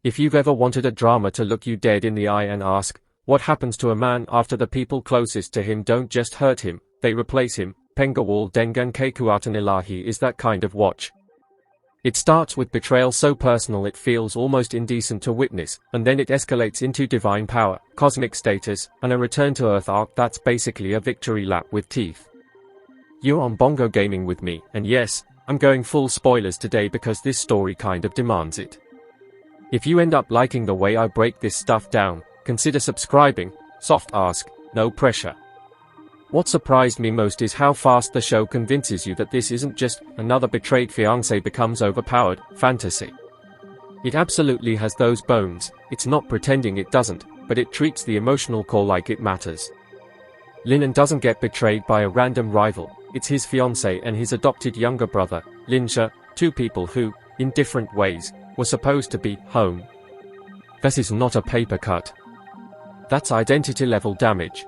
If you've ever wanted a drama to look you dead in the eye and ask, what happens to a man after the people closest to him don't just hurt him, they replace him, Pengawal dengan Kekuatan Ilahi is that kind of watch. It starts with betrayal so personal it feels almost indecent to witness, and then it escalates into divine power, cosmic status, and a return to Earth arc that's basically a victory lap with teeth. You're on Bongo Gaming with me, and yes, I'm going full spoilers today because this story kind of demands it. If you end up liking the way I break this stuff down, consider subscribing. Soft ask, no pressure. What surprised me most is how fast the show convinces you that this isn't just another betrayed fiancé becomes overpowered fantasy. It absolutely has those bones. It's not pretending it doesn't, but it treats the emotional core like it matters. Linan doesn't get betrayed by a random rival, it's his fiancé and his adopted younger brother, Linsha, two people who, in different ways, were supposed to be home. This is not a paper cut. That's identity-level damage.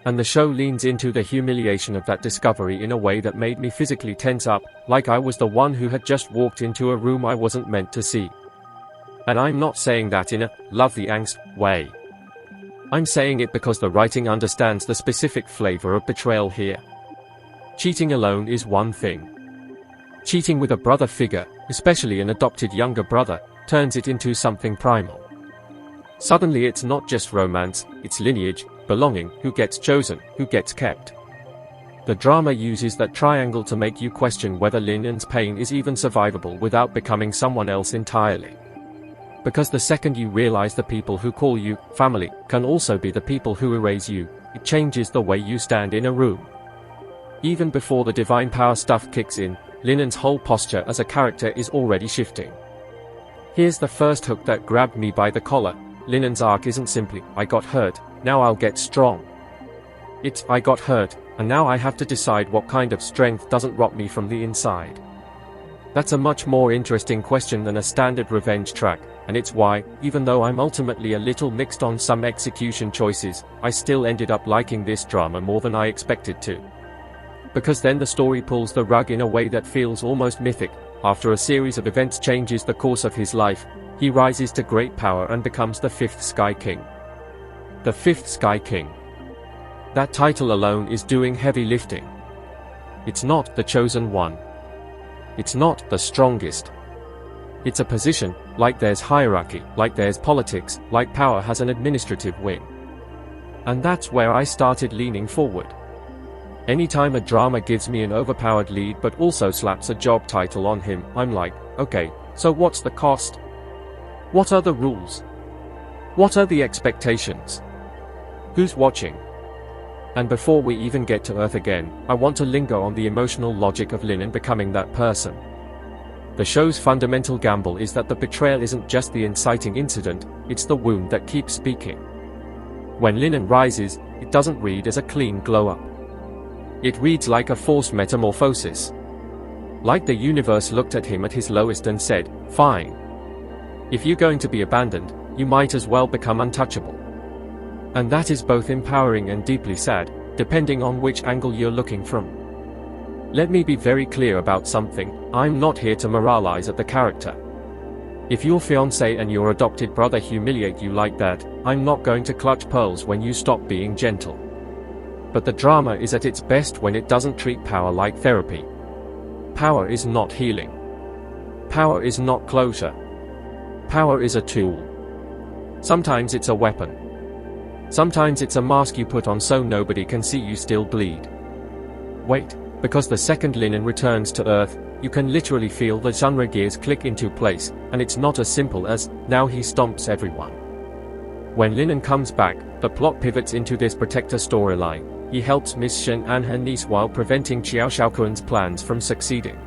And the show leans into the humiliation of that discovery in a way that made me physically tense up, like I was the one who had just walked into a room I wasn't meant to see. And I'm not saying that in a love the angst way. I'm saying it because the writing understands the specific flavor of betrayal here. Cheating alone is one thing. Cheating with a brother figure, especially an adopted younger brother, turns it into something primal. Suddenly it's not just romance, it's lineage, belonging, who gets chosen, who gets kept. The drama uses that triangle to make you question whether Linan's pain is even survivable without becoming someone else entirely. Because the second you realize the people who call you family can also be the people who erase you, it changes the way you stand in a room. Even before the divine power stuff kicks in, Linan's whole posture as a character is already shifting. Here's the first hook that grabbed me by the collar. Linan's arc isn't simply, I got hurt, now I'll get strong. It's, I got hurt, and now I have to decide what kind of strength doesn't rot me from the inside. That's a much more interesting question than a standard revenge track, and it's why, even though I'm ultimately a little mixed on some execution choices, I still ended up liking this drama more than I expected to. Because then the story pulls the rug in a way that feels almost mythic. After a series of events changes the course of his life, he rises to great power and becomes the fifth Sky King. The fifth Sky King. That title alone is doing heavy lifting. It's not the chosen one. It's not the strongest. It's a position, like there's hierarchy, like there's politics, like power has an administrative wing. And that's where I started leaning forward. Anytime a drama gives me an overpowered lead but also slaps a job title on him, I'm like, okay, so what's the cost? What are the rules? What are the expectations? Who's watching? And before we even get to Earth again, I want to linger on the emotional logic of Linan becoming that person. The show's fundamental gamble is that the betrayal isn't just the inciting incident, it's the wound that keeps speaking. When Linan rises, it doesn't read as a clean glow-up. It reads like a forced metamorphosis. Like the universe looked at him at his lowest and said, fine. If you're going to be abandoned, you might as well become untouchable. And that is both empowering and deeply sad, depending on which angle you're looking from. Let me be very clear about something, I'm not here to moralize at the character. If your fiancé and your adopted brother humiliate you like that, I'm not going to clutch pearls when you stop being gentle. But the drama is at its best when it doesn't treat power like therapy. Power is not healing. Power is not closure. Power is a tool. Sometimes it's a weapon. Sometimes it's a mask you put on so nobody can see you still bleed. Wait, because the second Linan returns to Earth, you can literally feel the genre gears click into place, and it's not as simple as, now he stomps everyone. When Linan comes back, the plot pivots into this protector storyline. He helps Miss Shen and her niece while preventing Xiao Shaoquan's plans from succeeding.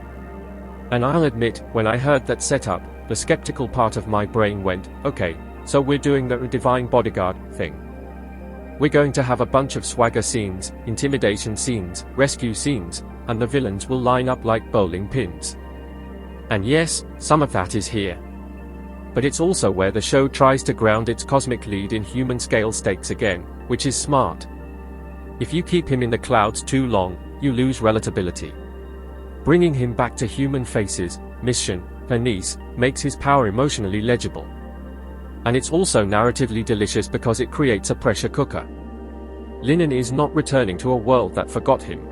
And I'll admit, when I heard that setup, the skeptical part of my brain went, okay, so we're doing the divine bodyguard thing. We're going to have a bunch of swagger scenes, intimidation scenes, rescue scenes, and the villains will line up like bowling pins. And yes, some of that is here. But it's also where the show tries to ground its cosmic lead in human scale stakes again, which is smart. If you keep him in the clouds too long, you lose relatability. Bringing him back to human faces, Miss Shen, her niece, makes his power emotionally legible. And it's also narratively delicious because it creates a pressure cooker. Linen is not returning to a world that forgot him.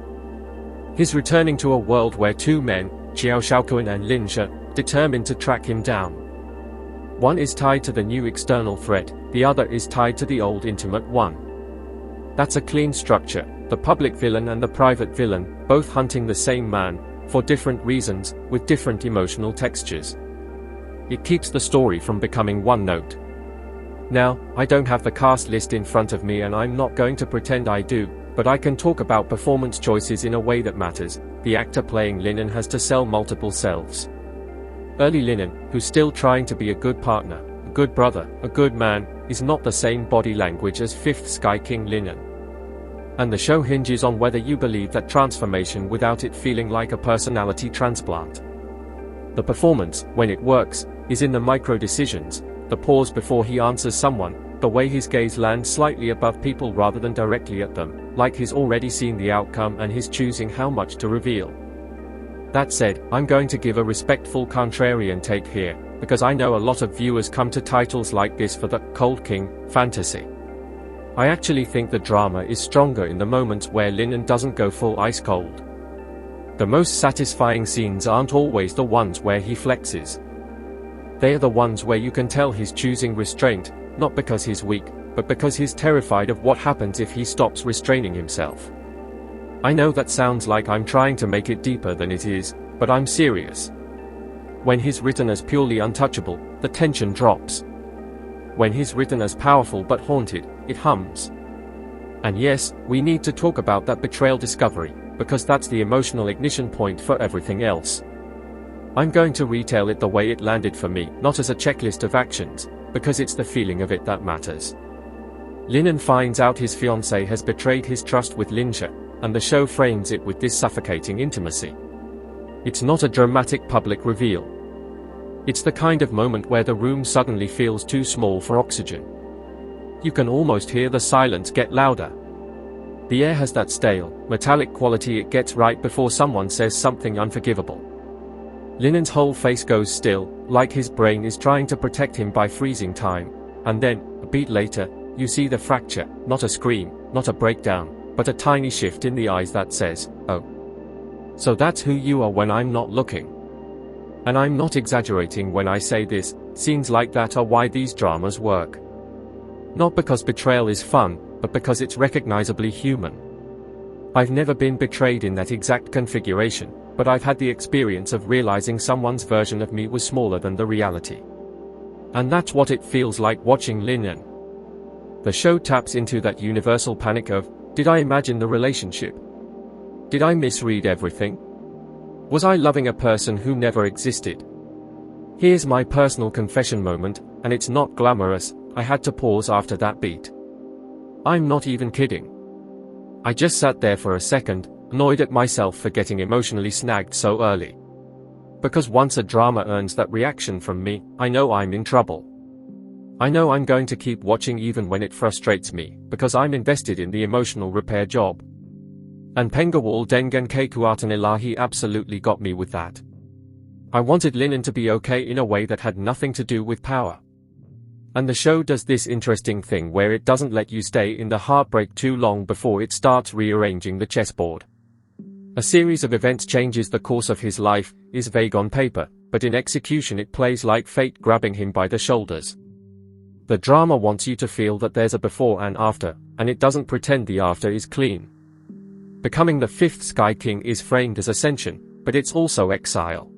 He's returning to a world where two men, Qiao Shaoquan and Lin She, determined to track him down. One is tied to the new external threat, the other is tied to the old intimate one. That's a clean structure, the public villain and the private villain, both hunting the same man, for different reasons, with different emotional textures. It keeps the story from becoming one note. Now, I don't have the cast list in front of me and I'm not going to pretend I do, but I can talk about performance choices in a way that matters. The actor playing Linen has to sell multiple selves. Early Linen, who's still trying to be a good partner, a good brother, a good man, is not the same body language as Fifth Sky King Linen. And the show hinges on whether you believe that transformation without it feeling like a personality transplant. The performance, when it works, is in the micro-decisions, the pause before he answers someone, the way his gaze lands slightly above people rather than directly at them, like he's already seen the outcome and he's choosing how much to reveal. That said, I'm going to give a respectful contrarian take here, because I know a lot of viewers come to titles like this for the Cold King fantasy. I actually think the drama is stronger in the moments where Linen doesn't go full ice cold. The most satisfying scenes aren't always the ones where he flexes. They are the ones where you can tell he's choosing restraint, not because he's weak, but because he's terrified of what happens if he stops restraining himself. I know that sounds like I'm trying to make it deeper than it is, but I'm serious. When he's written as purely untouchable, the tension drops. When he's written as powerful but haunted, it hums. And yes, we need to talk about that betrayal discovery, because that's the emotional ignition point for everything else. I'm going to retell it the way it landed for me, not as a checklist of actions, because it's the feeling of it that matters. Linen finds out his fiancée has betrayed his trust with Lin She, and the show frames it with this suffocating intimacy. It's not a dramatic public reveal. It's the kind of moment where the room suddenly feels too small for oxygen. You can almost hear the silence get louder. The air has that stale, metallic quality it gets right before someone says something unforgivable. Linen's whole face goes still, like his brain is trying to protect him by freezing time, and then, a beat later, you see the fracture, not a scream, not a breakdown, but a tiny shift in the eyes that says, "Oh. So that's who you are when I'm not looking." And I'm not exaggerating when I say this, scenes like that are why these dramas work. Not because betrayal is fun, but because it's recognizably human. I've never been betrayed in that exact configuration, but I've had the experience of realizing someone's version of me was smaller than the reality. And that's what it feels like watching Linen. The show taps into that universal panic of, did I imagine the relationship? Did I misread everything? Was I loving a person who never existed? Here's my personal confession moment, and it's not glamorous. I had to pause after that beat. I'm not even kidding. I just sat there for a second, annoyed at myself for getting emotionally snagged so early. Because once a drama earns that reaction from me, I know I'm in trouble. I know I'm going to keep watching even when it frustrates me, because I'm invested in the emotional repair job. And Pengawal dengan Kekuatan Ilahi absolutely got me with that. I wanted Linen to be okay in a way that had nothing to do with power. And the show does this interesting thing where it doesn't let you stay in the heartbreak too long before it starts rearranging the chessboard. A series of events changes the course of his life, is vague on paper, but in execution it plays like fate grabbing him by the shoulders. The drama wants you to feel that there's a before and after, and it doesn't pretend the after is clean. Becoming the Fifth Sky King is framed as ascension, but it's also exile.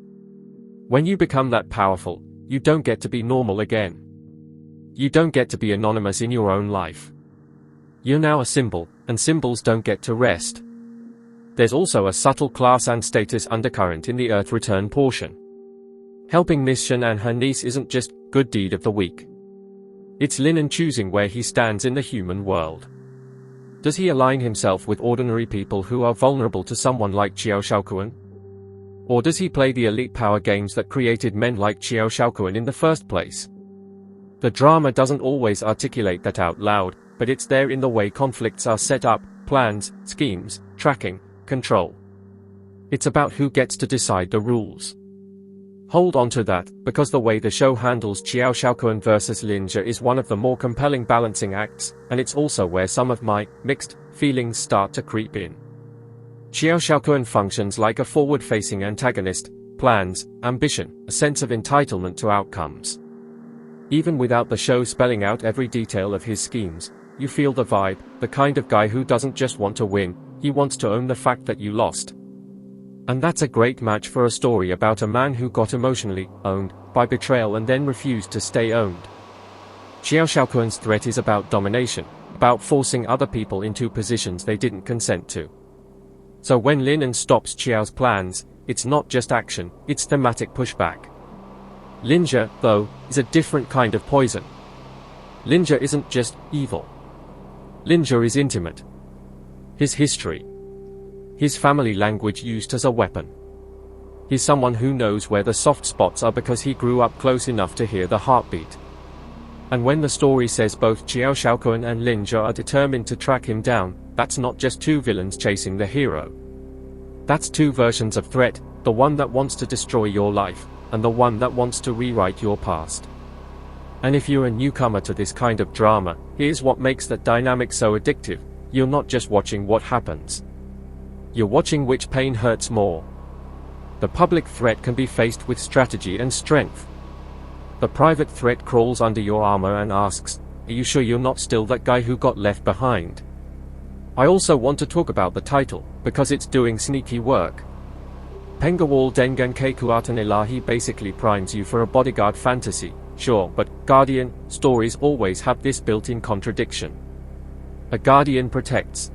When you become that powerful, you don't get to be normal again. You don't get to be anonymous in your own life. You're now a symbol, and symbols don't get to rest. There's also a subtle class and status undercurrent in the Earth Return portion. Helping Miss Shen and her niece isn't just good deed of the week. It's Linen choosing where he stands in the human world. Does he align himself with ordinary people who are vulnerable to someone like Qiao Shaoquan? Or does he play the elite power games that created men like Qiao Shaoquan in the first place? The drama doesn't always articulate that out loud, but it's there in the way conflicts are set up, plans, schemes, tracking, control. It's about who gets to decide the rules. Hold on to that, because the way the show handles Qiao Shaoquan versus Lin Jia is one of the more compelling balancing acts, and it's also where some of my mixed feelings start to creep in. Qiao Shaoquan functions like a forward-facing antagonist, plans, ambition, a sense of entitlement to outcomes. Even without the show spelling out every detail of his schemes, you feel the vibe, the kind of guy who doesn't just want to win, he wants to own the fact that you lost. And that's a great match for a story about a man who got emotionally owned by betrayal and then refused to stay owned. Qiao Shaoquan's threat is about domination, about forcing other people into positions they didn't consent to. So when Lin stops Qiao's plans, it's not just action, it's thematic pushback. Lin Jia, though, is a different kind of poison. Lin Jia isn't just evil. Lin Jia is intimate. His history. His family language used as a weapon. He's someone who knows where the soft spots are because he grew up close enough to hear the heartbeat. And when the story says both Qiao Shaoquan and Lin Jia are determined to track him down, that's not just two villains chasing the hero. That's two versions of threat, the one that wants to destroy your life, and the one that wants to rewrite your past. And if you're a newcomer to this kind of drama, here's what makes that dynamic so addictive: you're not just watching what happens. You're watching which pain hurts more. The public threat can be faced with strategy and strength. The private threat crawls under your armor and asks, "Are you sure you're not still that guy who got left behind?" I also want to talk about the title, because it's doing sneaky work. Pengawal dengan Kekuatan Ilahi basically primes you for a bodyguard fantasy, sure, but Guardian stories always have this built-in contradiction. A Guardian protects.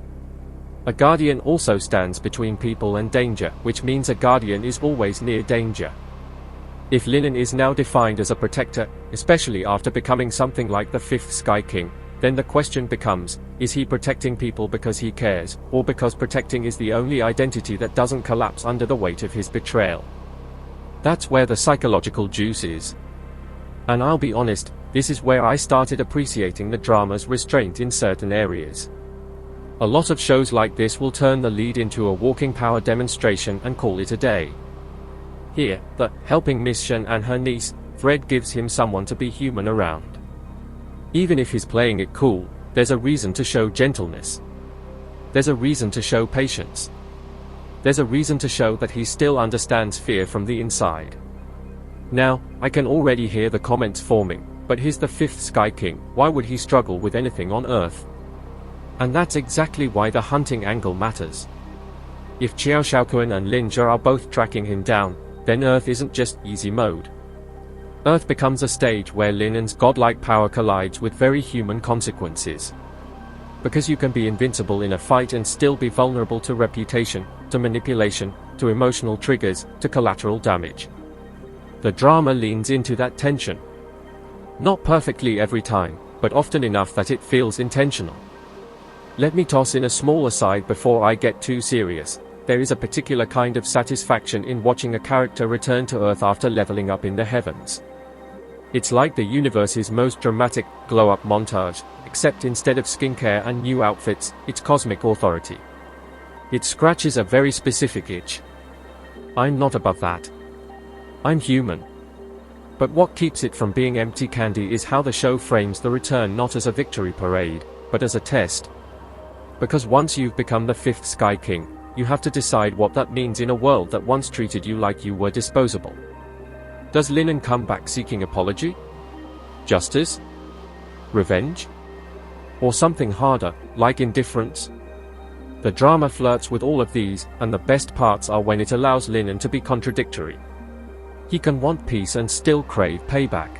A Guardian also stands between people and danger, which means a Guardian is always near danger. If Lin is now defined as a protector, especially after becoming something like the fifth Sky King, then the question becomes, is he protecting people because he cares, or because protecting is the only identity that doesn't collapse under the weight of his betrayal? That's where the psychological juice is. And I'll be honest, this is where I started appreciating the drama's restraint in certain areas. A lot of shows like this will turn the lead into a walking power demonstration and call it a day. Here, the helping Miss Shen and her niece, Fred, gives him someone to be human around. Even if he's playing it cool, there's a reason to show gentleness. There's a reason to show patience. There's a reason to show that he still understands fear from the inside. Now, I can already hear the comments forming, but he's the fifth Sky King, why would he struggle with anything on Earth? And that's exactly why the hunting angle matters. If Qiao Shaoquan and Lin Jia are both tracking him down, then Earth isn't just easy mode. Earth becomes a stage where Lin's godlike power collides with very human consequences. Because you can be invincible in a fight and still be vulnerable to reputation, to manipulation, to emotional triggers, to collateral damage. The drama leans into that tension. Not perfectly every time, but often enough that it feels intentional. Let me toss in a small aside before I get too serious. There is a particular kind of satisfaction in watching a character return to Earth after leveling up in the heavens. It's like the universe's most dramatic glow-up montage, except instead of skincare and new outfits, it's cosmic authority. It scratches a very specific itch. I'm not above that. I'm human. But what keeps it from being empty candy is how the show frames the return not as a victory parade, but as a test. Because once you've become the fifth Sky King, you have to decide what that means in a world that once treated you like you were disposable. Does Lin come back seeking apology? Justice? Revenge? Or something harder, like indifference? The drama flirts with all of these, and the best parts are when it allows Lin to be contradictory. He can want peace and still crave payback.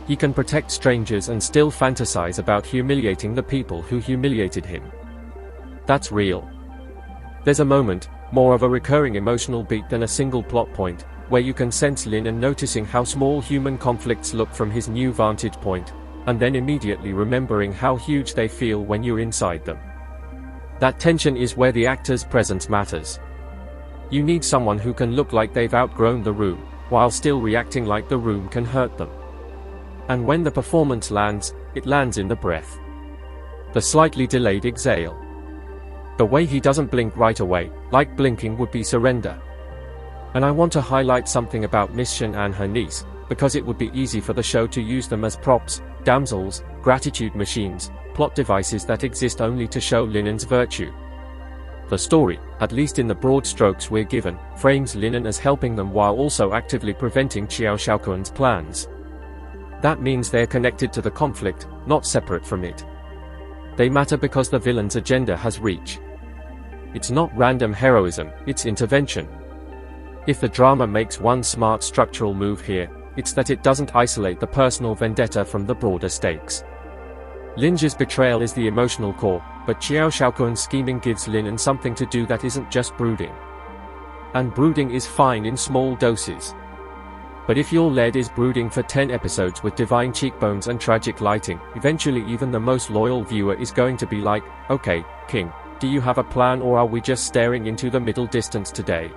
He can protect strangers and still fantasize about humiliating the people who humiliated him. That's real. There's a moment, more of a recurring emotional beat than a single plot point, where you can sense Lin noticing how small human conflicts look from his new vantage point, and then immediately remembering how huge they feel when you're inside them. That tension is where the actor's presence matters. You need someone who can look like they've outgrown the room, while still reacting like the room can hurt them. And when the performance lands, it lands in the breath. The slightly delayed exhale. The way he doesn't blink right away, like blinking would be surrender. And I want to highlight something about Miss Shen and her niece, because it would be easy for the show to use them as props, damsels, gratitude machines, plot devices that exist only to show Linen's virtue. The story, at least in the broad strokes we're given, frames Linen as helping them while also actively preventing Qiao Shaoquan's plans. That means they're connected to the conflict, not separate from it. They matter because the villain's agenda has reach. It's not random heroism, it's intervention. If the drama makes one smart structural move here, it's that it doesn't isolate the personal vendetta from the broader stakes. Linja's betrayal is the emotional core, but Qiao Shaoquan's scheming gives Linen something to do that isn't just brooding. And brooding is fine in small doses. But if your lead is brooding for 10 episodes with divine cheekbones and tragic lighting, eventually even the most loyal viewer is going to be like, okay, King, do you have a plan or are we just staring into the middle distance today?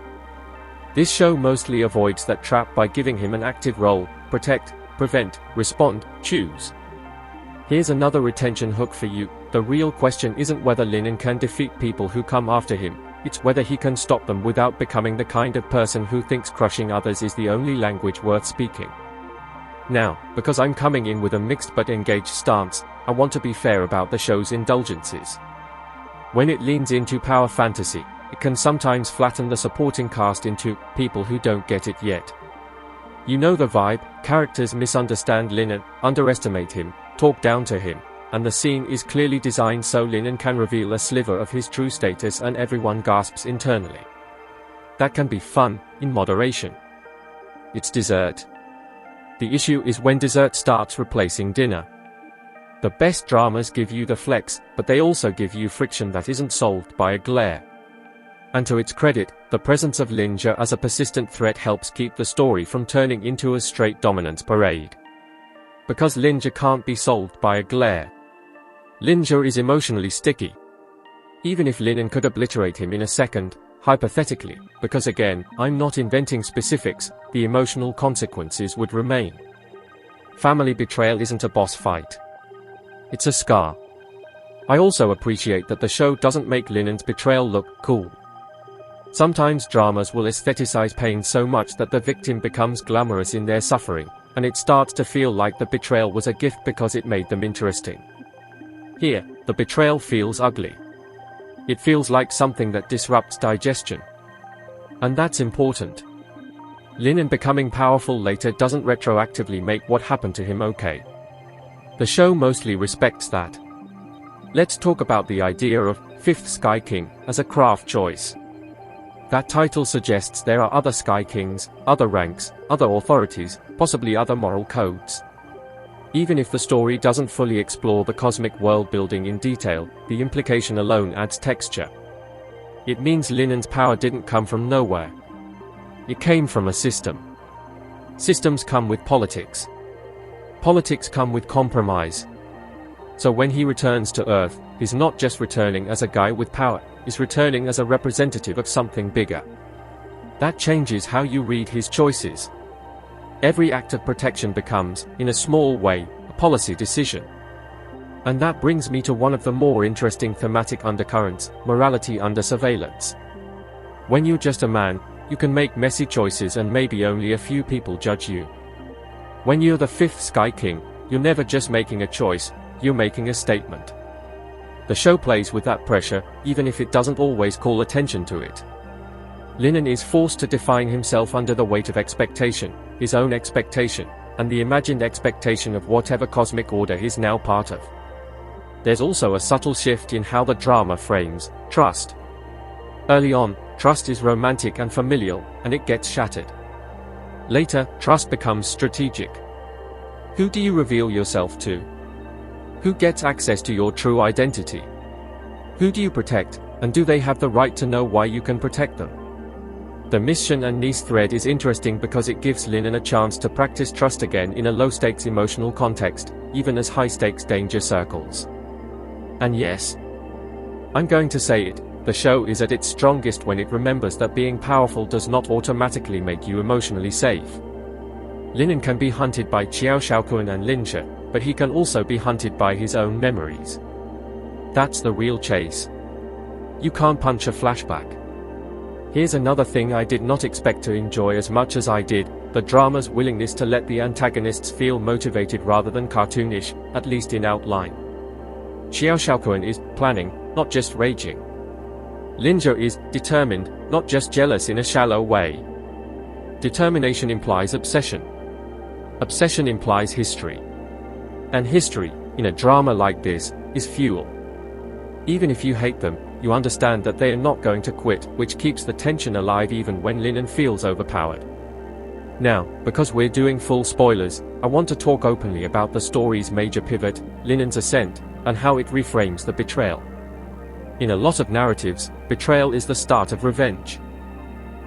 This show mostly avoids that trap by giving him an active role: protect, prevent, respond, choose. Here's another retention hook for you. The real question isn't whether Linen can defeat people who come after him, it's whether he can stop them without becoming the kind of person who thinks crushing others is the only language worth speaking. Now, because I'm coming in with a mixed but engaged stance, I want to be fair about the show's indulgences. When it leans into power fantasy, it can sometimes flatten the supporting cast into people who don't get it yet. You know the vibe: characters misunderstand Linen, underestimate him, talk down to him, and the scene is clearly designed so Linen can reveal a sliver of his true status and everyone gasps internally. That can be fun, in moderation. It's dessert. The issue is when dessert starts replacing dinner. The best dramas give you the flex, but they also give you friction that isn't solved by a glare. And to its credit, the presence of Linja as a persistent threat helps keep the story from turning into a straight dominance parade. Because Linja can't be solved by a glare. Linja is emotionally sticky. Even if Linen could obliterate him in a second, hypothetically, because again, I'm not inventing specifics, the emotional consequences would remain. Family betrayal isn't a boss fight. It's a scar. I also appreciate that the show doesn't make Linen's betrayal look cool. Sometimes dramas will aestheticize pain so much that the victim becomes glamorous in their suffering, and it starts to feel like the betrayal was a gift because it made them interesting. Here, the betrayal feels ugly. It feels like something that disrupts digestion. And that's important. Linen becoming powerful later doesn't retroactively make what happened to him okay. The show mostly respects that. Let's talk about the idea of Fifth Sky King as a craft choice. That title suggests there are other Sky Kings, other ranks, other authorities, possibly other moral codes. Even if the story doesn't fully explore the cosmic world building in detail, the implication alone adds texture. It means Linen's power didn't come from nowhere. It came from a system. Systems come with politics. Politics come with compromise. So when he returns to Earth, he's not just returning as a guy with power, he's returning as a representative of something bigger. That changes how you read his choices. Every act of protection becomes, in a small way, a policy decision. And that brings me to one of the more interesting thematic undercurrents: morality under surveillance. When you're just a man, you can make messy choices and maybe only a few people judge you. When you're the Fifth Sky King, you're never just making a choice, you're making a statement. The show plays with that pressure, even if it doesn't always call attention to it. Linen is forced to define himself under the weight of expectation, his own expectation, and the imagined expectation of whatever cosmic order he's now part of. There's also a subtle shift in how the drama frames trust. Early on, trust is romantic and familial, and it gets shattered. Later, trust becomes strategic. Who do you reveal yourself to? Who gets access to your true identity? Who do you protect, and do they have the right to know why you can protect them? The mission and niece thread is interesting because it gives Linen a chance to practice trust again in a low-stakes emotional context, even as high-stakes danger circles. And yes, I'm going to say it, the show is at its strongest when it remembers that being powerful does not automatically make you emotionally safe. Linen can be hunted by Qiao Shaoquan and Linja, but he can also be hunted by his own memories. That's the real chase. You can't punch a flashback. Here's another thing I did not expect to enjoy as much as I did: the drama's willingness to let the antagonists feel motivated rather than cartoonish, at least in outline. Xiao is planning, not just raging. Linja is determined, not just jealous in a shallow way. Determination implies obsession. Obsession implies history. And history, in a drama like this, is fuel. Even if you hate them, you understand that they are not going to quit, which keeps the tension alive even when Linen feels overpowered. Now, because we're doing full spoilers, I want to talk openly about the story's major pivot, Linen's ascent, and how it reframes the betrayal. In a lot of narratives, betrayal is the start of revenge.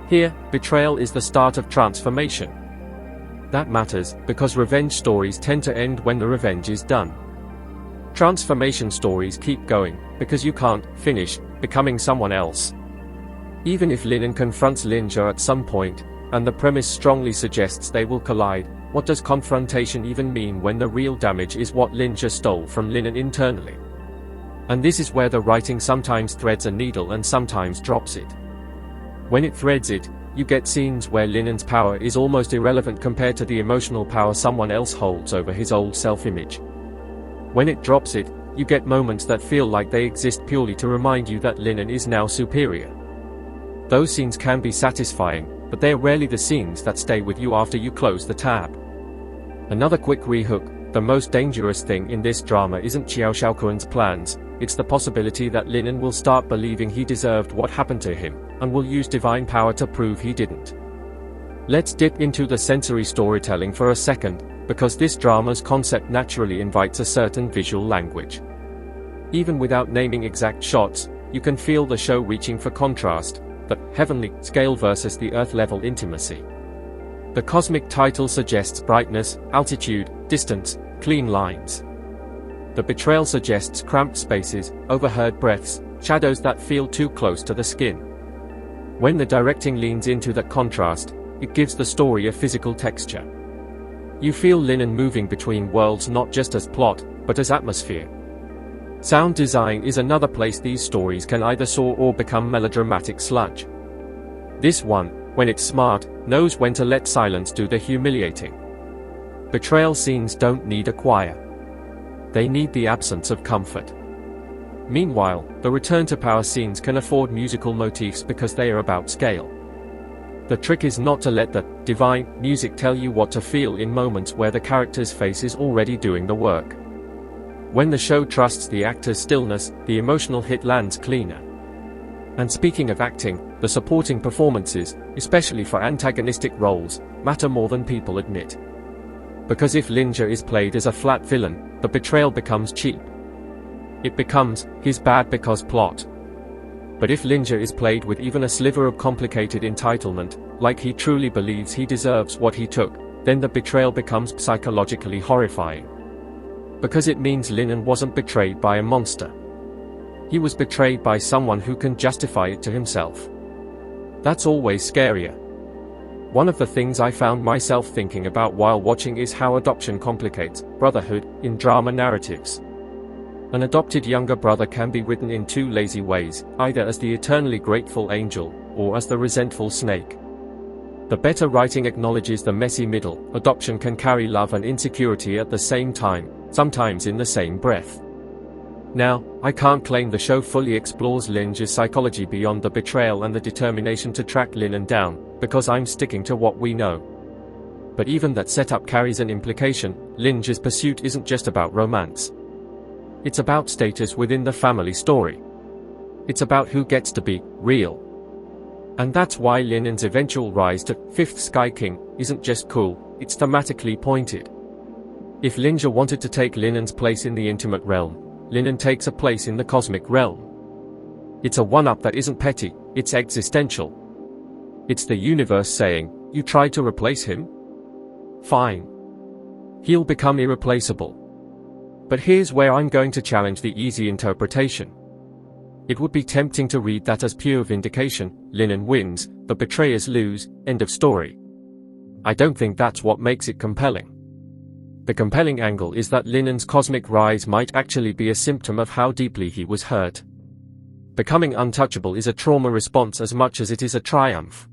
Here, betrayal is the start of transformation. That matters, because revenge stories tend to end when the revenge is done. Transformation stories keep going, because you can't finish becoming someone else. Even if Linen confronts Linja at some point, and the premise strongly suggests they will collide, what does confrontation even mean when the real damage is what Linja stole from Linen internally? And this is where the writing sometimes threads a needle and sometimes drops it. When it threads it, you get scenes where Linen's power is almost irrelevant compared to the emotional power someone else holds over his old self-image. When it drops it, you get moments that feel like they exist purely to remind you that Linen is now superior. Those scenes can be satisfying, but they are rarely the scenes that stay with you after you close the tab. Another quick rehook: the most dangerous thing in this drama isn't Xiaokuan's plans, it's the possibility that Linen will start believing he deserved what happened to him, and will use divine power to prove he didn't. Let's dip into the sensory storytelling for a second, because this drama's concept naturally invites a certain visual language. Even without naming exact shots, you can feel the show reaching for contrast, the heavenly scale versus the earth-level intimacy. The cosmic title suggests brightness, altitude, distance, clean lines. The betrayal suggests cramped spaces, overheard breaths, shadows that feel too close to the skin. When the directing leans into that contrast, it gives the story a physical texture. You feel Linen moving between worlds not just as plot, but as atmosphere. Sound design is another place these stories can either soar or become melodramatic sludge. This one, when it's smart, knows when to let silence do the humiliating. Betrayal scenes don't need a choir. They need the absence of comfort. Meanwhile, the return to power scenes can afford musical motifs because they are about scale. The trick is not to let the divine music tell you what to feel in moments where the character's face is already doing the work. When the show trusts the actor's stillness, the emotional hit lands cleaner. And speaking of acting, the supporting performances, especially for antagonistic roles, matter more than people admit. Because if Linja is played as a flat villain, the betrayal becomes cheap. It becomes, he's bad because plot. But if Linja is played with even a sliver of complicated entitlement, like he truly believes he deserves what he took, then the betrayal becomes psychologically horrifying. Because it means Linen wasn't betrayed by a monster. He was betrayed by someone who can justify it to himself. That's always scarier. One of the things I found myself thinking about while watching is how adoption complicates brotherhood in drama narratives. An adopted younger brother can be written in two lazy ways, either as the eternally grateful angel, or as the resentful snake. The better writing acknowledges the messy middle. Adoption can carry love and insecurity at the same time, sometimes in the same breath. Now, I can't claim the show fully explores Linja's psychology beyond the betrayal and the determination to track Linen down, because I'm sticking to what we know. But even that setup carries an implication. Linja's pursuit isn't just about romance. It's about status within the family story. It's about who gets to be real. And that's why Linen's eventual rise to fifth Sky King isn't just cool, it's thematically pointed. If Linja wanted to take Linen's place in the intimate realm, Linen takes a place in the cosmic realm. It's a one-up that isn't petty, it's existential. It's the universe saying, you tried to replace him? Fine. He'll become irreplaceable. But here's where I'm going to challenge the easy interpretation. It would be tempting to read that as pure vindication. Linen wins, the betrayers lose, end of story. I don't think that's what makes it compelling. The compelling angle is that Linen's cosmic rise might actually be a symptom of how deeply he was hurt. Becoming untouchable is a trauma response as much as it is a triumph.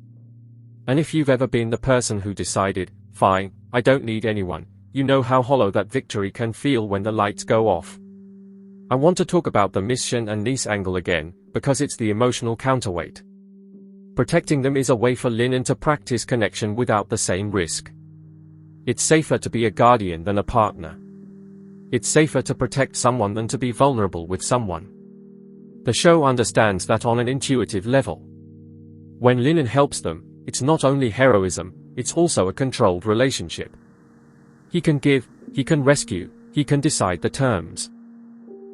And if you've ever been the person who decided, fine, I don't need anyone, you know how hollow that victory can feel when the lights go off. I want to talk about the mission and niece angle again, because it's the emotional counterweight. Protecting them is a way for Linen to practice connection without the same risk. It's safer to be a guardian than a partner. It's safer to protect someone than to be vulnerable with someone. The show understands that on an intuitive level. When Linen helps them, it's not only heroism, it's also a controlled relationship. He can give, he can rescue, he can decide the terms.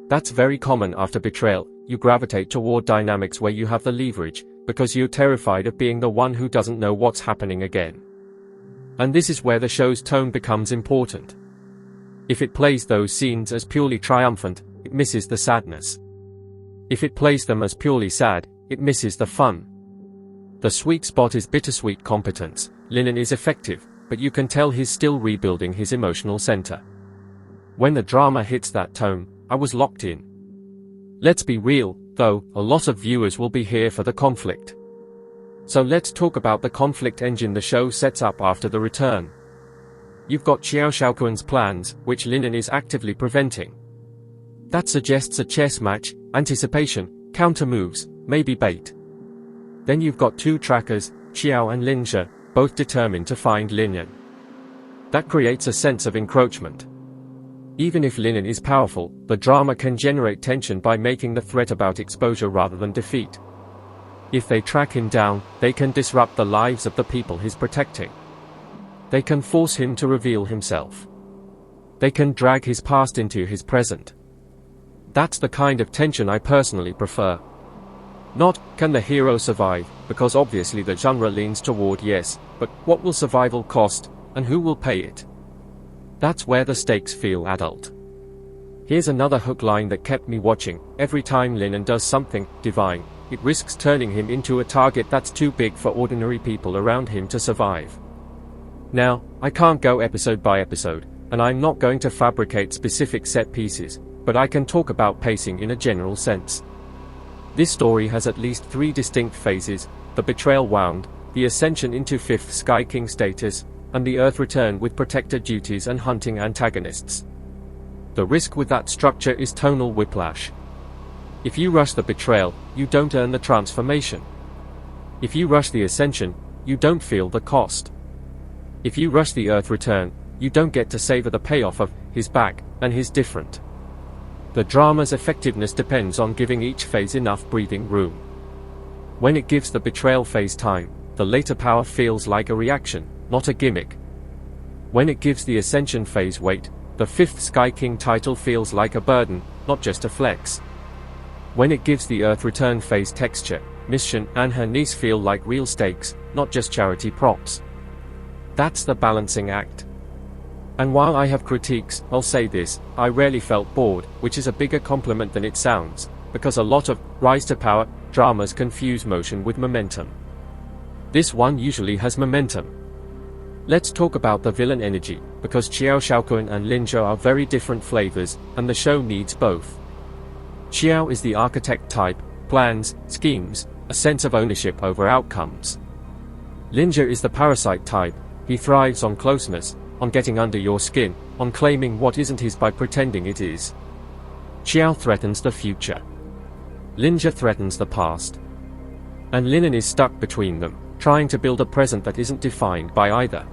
That's very common after betrayal. You gravitate toward dynamics where you have the leverage, because you're terrified of being the one who doesn't know what's happening again. And this is where the show's tone becomes important. If it plays those scenes as purely triumphant, it misses the sadness. If it plays them as purely sad, it misses the fun. The sweet spot is bittersweet competence. Linen is effective, but you can tell he's still rebuilding his emotional center. When the drama hits that tone, I was locked in. Let's be real, though, a lot of viewers will be here for the conflict. So let's talk about the conflict engine the show sets up after the return. You've got Xiao Xiaoquan's plans, which Linen is actively preventing. That suggests a chess match, anticipation, counter moves, maybe bait. Then you've got two trackers, Xiao and Linjia, both determined to find Linen. That creates a sense of encroachment. Even if Linen is powerful, the drama can generate tension by making the threat about exposure rather than defeat. If they track him down, they can disrupt the lives of the people he's protecting. They can force him to reveal himself. They can drag his past into his present. That's the kind of tension I personally prefer. Not, can the hero survive, because obviously the genre leans toward yes, but what will survival cost, and who will pay it? That's where the stakes feel adult. Here's another hook line that kept me watching. Every time Linen does something divine, it risks turning him into a target that's too big for ordinary people around him to survive. Now, I can't go episode by episode, and I'm not going to fabricate specific set pieces, but I can talk about pacing in a general sense. This story has at least 3 distinct phases: the betrayal wound, the ascension into 5th Sky King status, and the Earth return with protector duties and hunting antagonists. The risk with that structure is tonal whiplash. If you rush the betrayal, you don't earn the transformation. If you rush the ascension, you don't feel the cost. If you rush the Earth return, you don't get to savor the payoff of his back and his different. The drama's effectiveness depends on giving each phase enough breathing room. When it gives the betrayal phase time, the later power feels like a reaction, not a gimmick. When it gives the ascension phase weight, the 5th Sky King title feels like a burden, not just a flex. When it gives the Earth return phase texture, Mission and her niece feel like real stakes, not just charity props. That's the balancing act. And while I have critiques, I'll say this: I rarely felt bored, which is a bigger compliment than it sounds, because a lot of rise to power dramas confuse motion with momentum. This one usually has momentum. Let's talk about the villain energy, because Xiao Xiaoquan and Linjia are very different flavors, and the show needs both. Xiao is the architect type: plans, schemes, a sense of ownership over outcomes. Linjia is the parasite type: he thrives on closeness, on getting under your skin, on claiming what isn't his by pretending it is. Xiao threatens the future. Linjia threatens the past. And Linen is stuck between them, trying to build a present that isn't defined by either.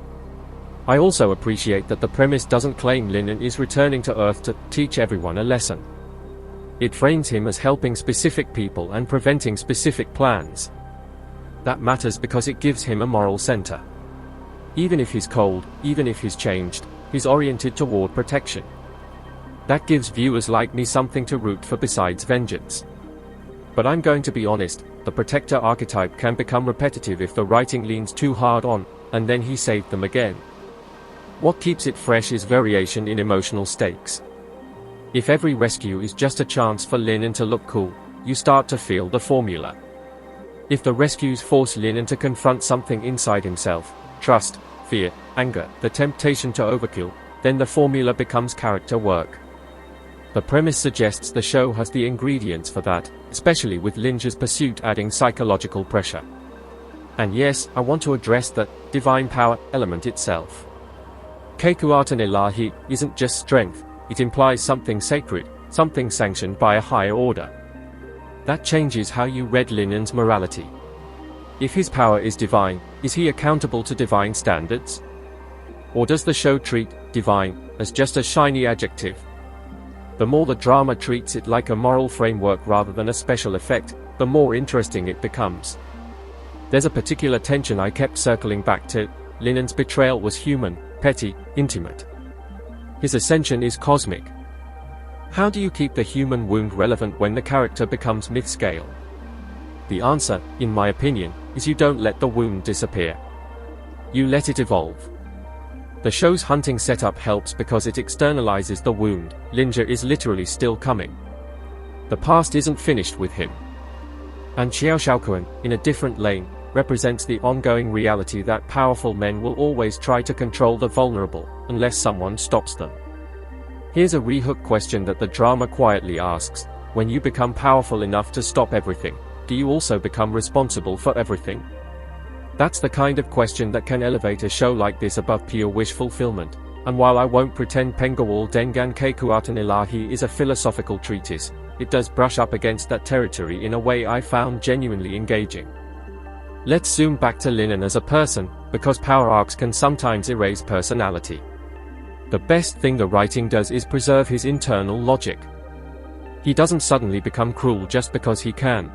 I also appreciate that the premise doesn't claim Linen is returning to Earth to teach everyone a lesson. It frames him as helping specific people and preventing specific plans. That matters because it gives him a moral center. Even if he's cold, even if he's changed, he's oriented toward protection. That gives viewers like me something to root for besides vengeance. But I'm going to be honest, the protector archetype can become repetitive if the writing leans too hard on, and then he saved them again. What keeps it fresh is variation in emotional stakes. If every rescue is just a chance for Linen to look cool, you start to feel the formula. If the rescues force Linen to confront something inside himself, trust, fear, anger, the temptation to overkill, then the formula becomes character work. The premise suggests the show has the ingredients for that, especially with Linja's pursuit adding psychological pressure. And yes, I want to address the divine power element itself. Kekuatan Ilahi isn't just strength, it implies something sacred, something sanctioned by a higher order. That changes how you read Linen's morality. If his power is divine, is he accountable to divine standards? Or does the show treat divine as just a shiny adjective? The more the drama treats it like a moral framework rather than a special effect, the more interesting it becomes. There's a particular tension I kept circling back to. Linen's betrayal was human, petty, intimate. His ascension is cosmic. How do you keep the human wound relevant when the character becomes myth-scale? The answer, in my opinion, is you don't let the wound disappear. You let it evolve. The show's hunting setup helps because it externalizes the wound. Linja is literally still coming. The past isn't finished with him. And Xiao Shaoquan, in a different lane, represents the ongoing reality that powerful men will always try to control the vulnerable, unless someone stops them. Here's a rehook question that the drama quietly asks: when you become powerful enough to stop everything, do you also become responsible for everything? That's the kind of question that can elevate a show like this above pure wish fulfillment. And while I won't pretend Pengawal dengan Kekuatan Ilahi is a philosophical treatise, it does brush up against that territory in a way I found genuinely engaging. Let's zoom back to Linen as a person, because power arcs can sometimes erase personality. The best thing the writing does is preserve his internal logic. He doesn't suddenly become cruel just because he can.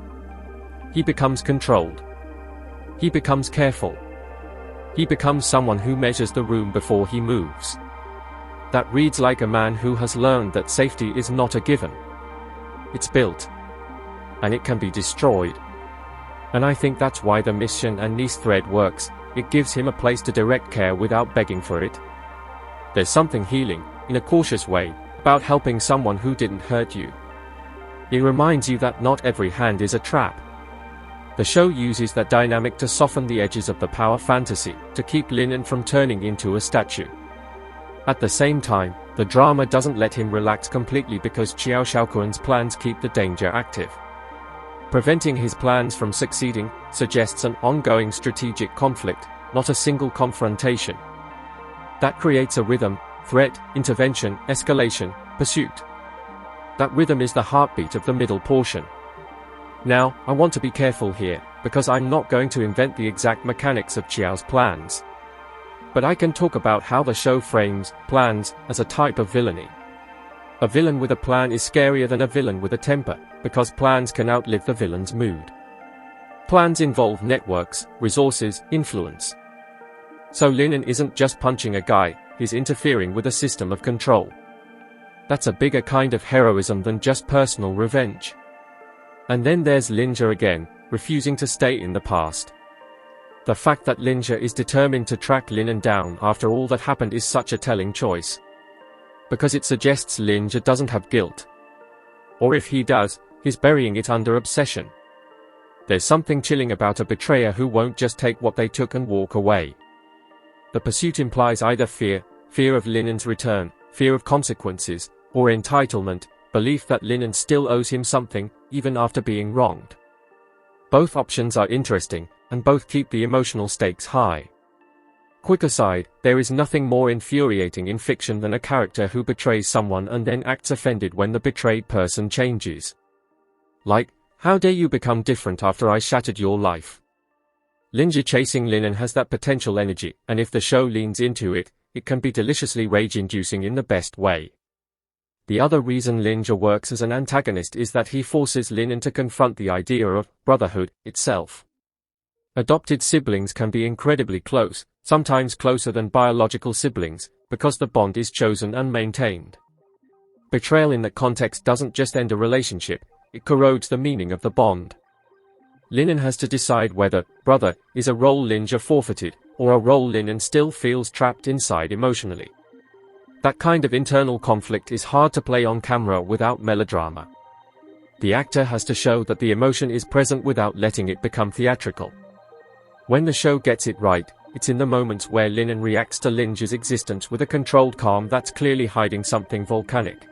He becomes controlled. He becomes careful. He becomes someone who measures the room before he moves. That reads like a man who has learned that safety is not a given. It's built. And it can be destroyed. And I think that's why the mission and niece thread works. It gives him a place to direct care without begging for it. There's something healing, in a cautious way, about helping someone who didn't hurt you. It reminds you that not every hand is a trap. The show uses that dynamic to soften the edges of the power fantasy, to keep Linen from turning into a statue. At the same time, the drama doesn't let him relax completely because Xiao Shaoquan's plans keep the danger active. Preventing his plans from succeeding suggests an ongoing strategic conflict, not a single confrontation. That creates a rhythm: threat, intervention, escalation, pursuit. That rhythm is the heartbeat of the middle portion. Now, I want to be careful here, because I'm not going to invent the exact mechanics of Xiao's plans. But I can talk about how the show frames plans as a type of villainy. A villain with a plan is scarier than a villain with a temper, because plans can outlive the villain's mood. Plans involve networks, resources, influence. So Linen isn't just punching a guy, he's interfering with a system of control. That's a bigger kind of heroism than just personal revenge. And then there's Linja again, refusing to stay in the past. The fact that Linja is determined to track Linen down after all that happened is such a telling choice. Because it suggests Linja doesn't have guilt. Or if he does, he's burying it under obsession. There's something chilling about a betrayer who won't just take what they took and walk away. The pursuit implies either fear of Linen's return, fear of consequences, or entitlement, belief that Linen still owes him something, even after being wronged. Both options are interesting, and both keep the emotional stakes high. Quick aside, there is nothing more infuriating in fiction than a character who betrays someone and then acts offended when the betrayed person changes. Like, how dare you become different after I shattered your life? Linja chasing Linen has that potential energy, and if the show leans into it, it can be deliciously rage-inducing in the best way. The other reason Linja works as an antagonist is that he forces Linen to confront the idea of brotherhood itself. Adopted siblings can be incredibly close, sometimes closer than biological siblings, because the bond is chosen and maintained. Betrayal in that context doesn't just end a relationship, it corrodes the meaning of the bond. Linen has to decide whether brother is a role Linja forfeited, or a role Linen still feels trapped inside emotionally. That kind of internal conflict is hard to play on camera without melodrama. The actor has to show that the emotion is present without letting it become theatrical. When the show gets it right, it's in the moments where Linen reacts to Linja's existence with a controlled calm that's clearly hiding something volcanic.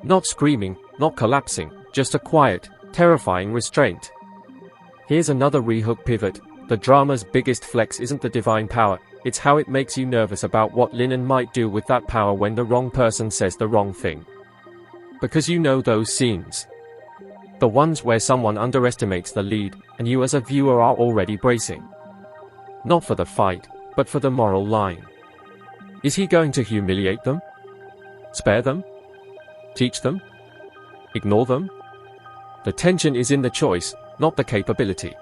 Not screaming, not collapsing, just a quiet, terrifying restraint. Here's another rehook pivot. The drama's biggest flex isn't the divine power, it's how it makes you nervous about what Linen might do with that power when the wrong person says the wrong thing. Because you know those scenes. The ones where someone underestimates the lead, and you as a viewer are already bracing. Not for the fight, but for the moral line. Is he going to humiliate them? Spare them? Teach them? Ignore them? The tension is in the choice, not the capability.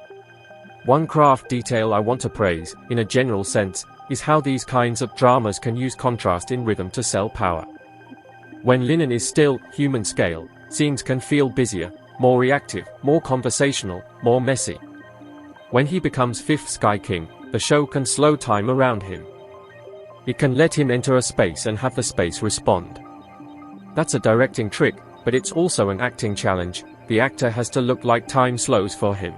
One craft detail I want to praise, in a general sense, is how these kinds of dramas can use contrast in rhythm to sell power. When Linen is still, human scale, scenes can feel busier, more reactive, more conversational, more messy. When he becomes fifth Sky King, the show can slow time around him. It can let him enter a space and have the space respond. That's a directing trick, but it's also an acting challenge. The actor has to look like time slows for him.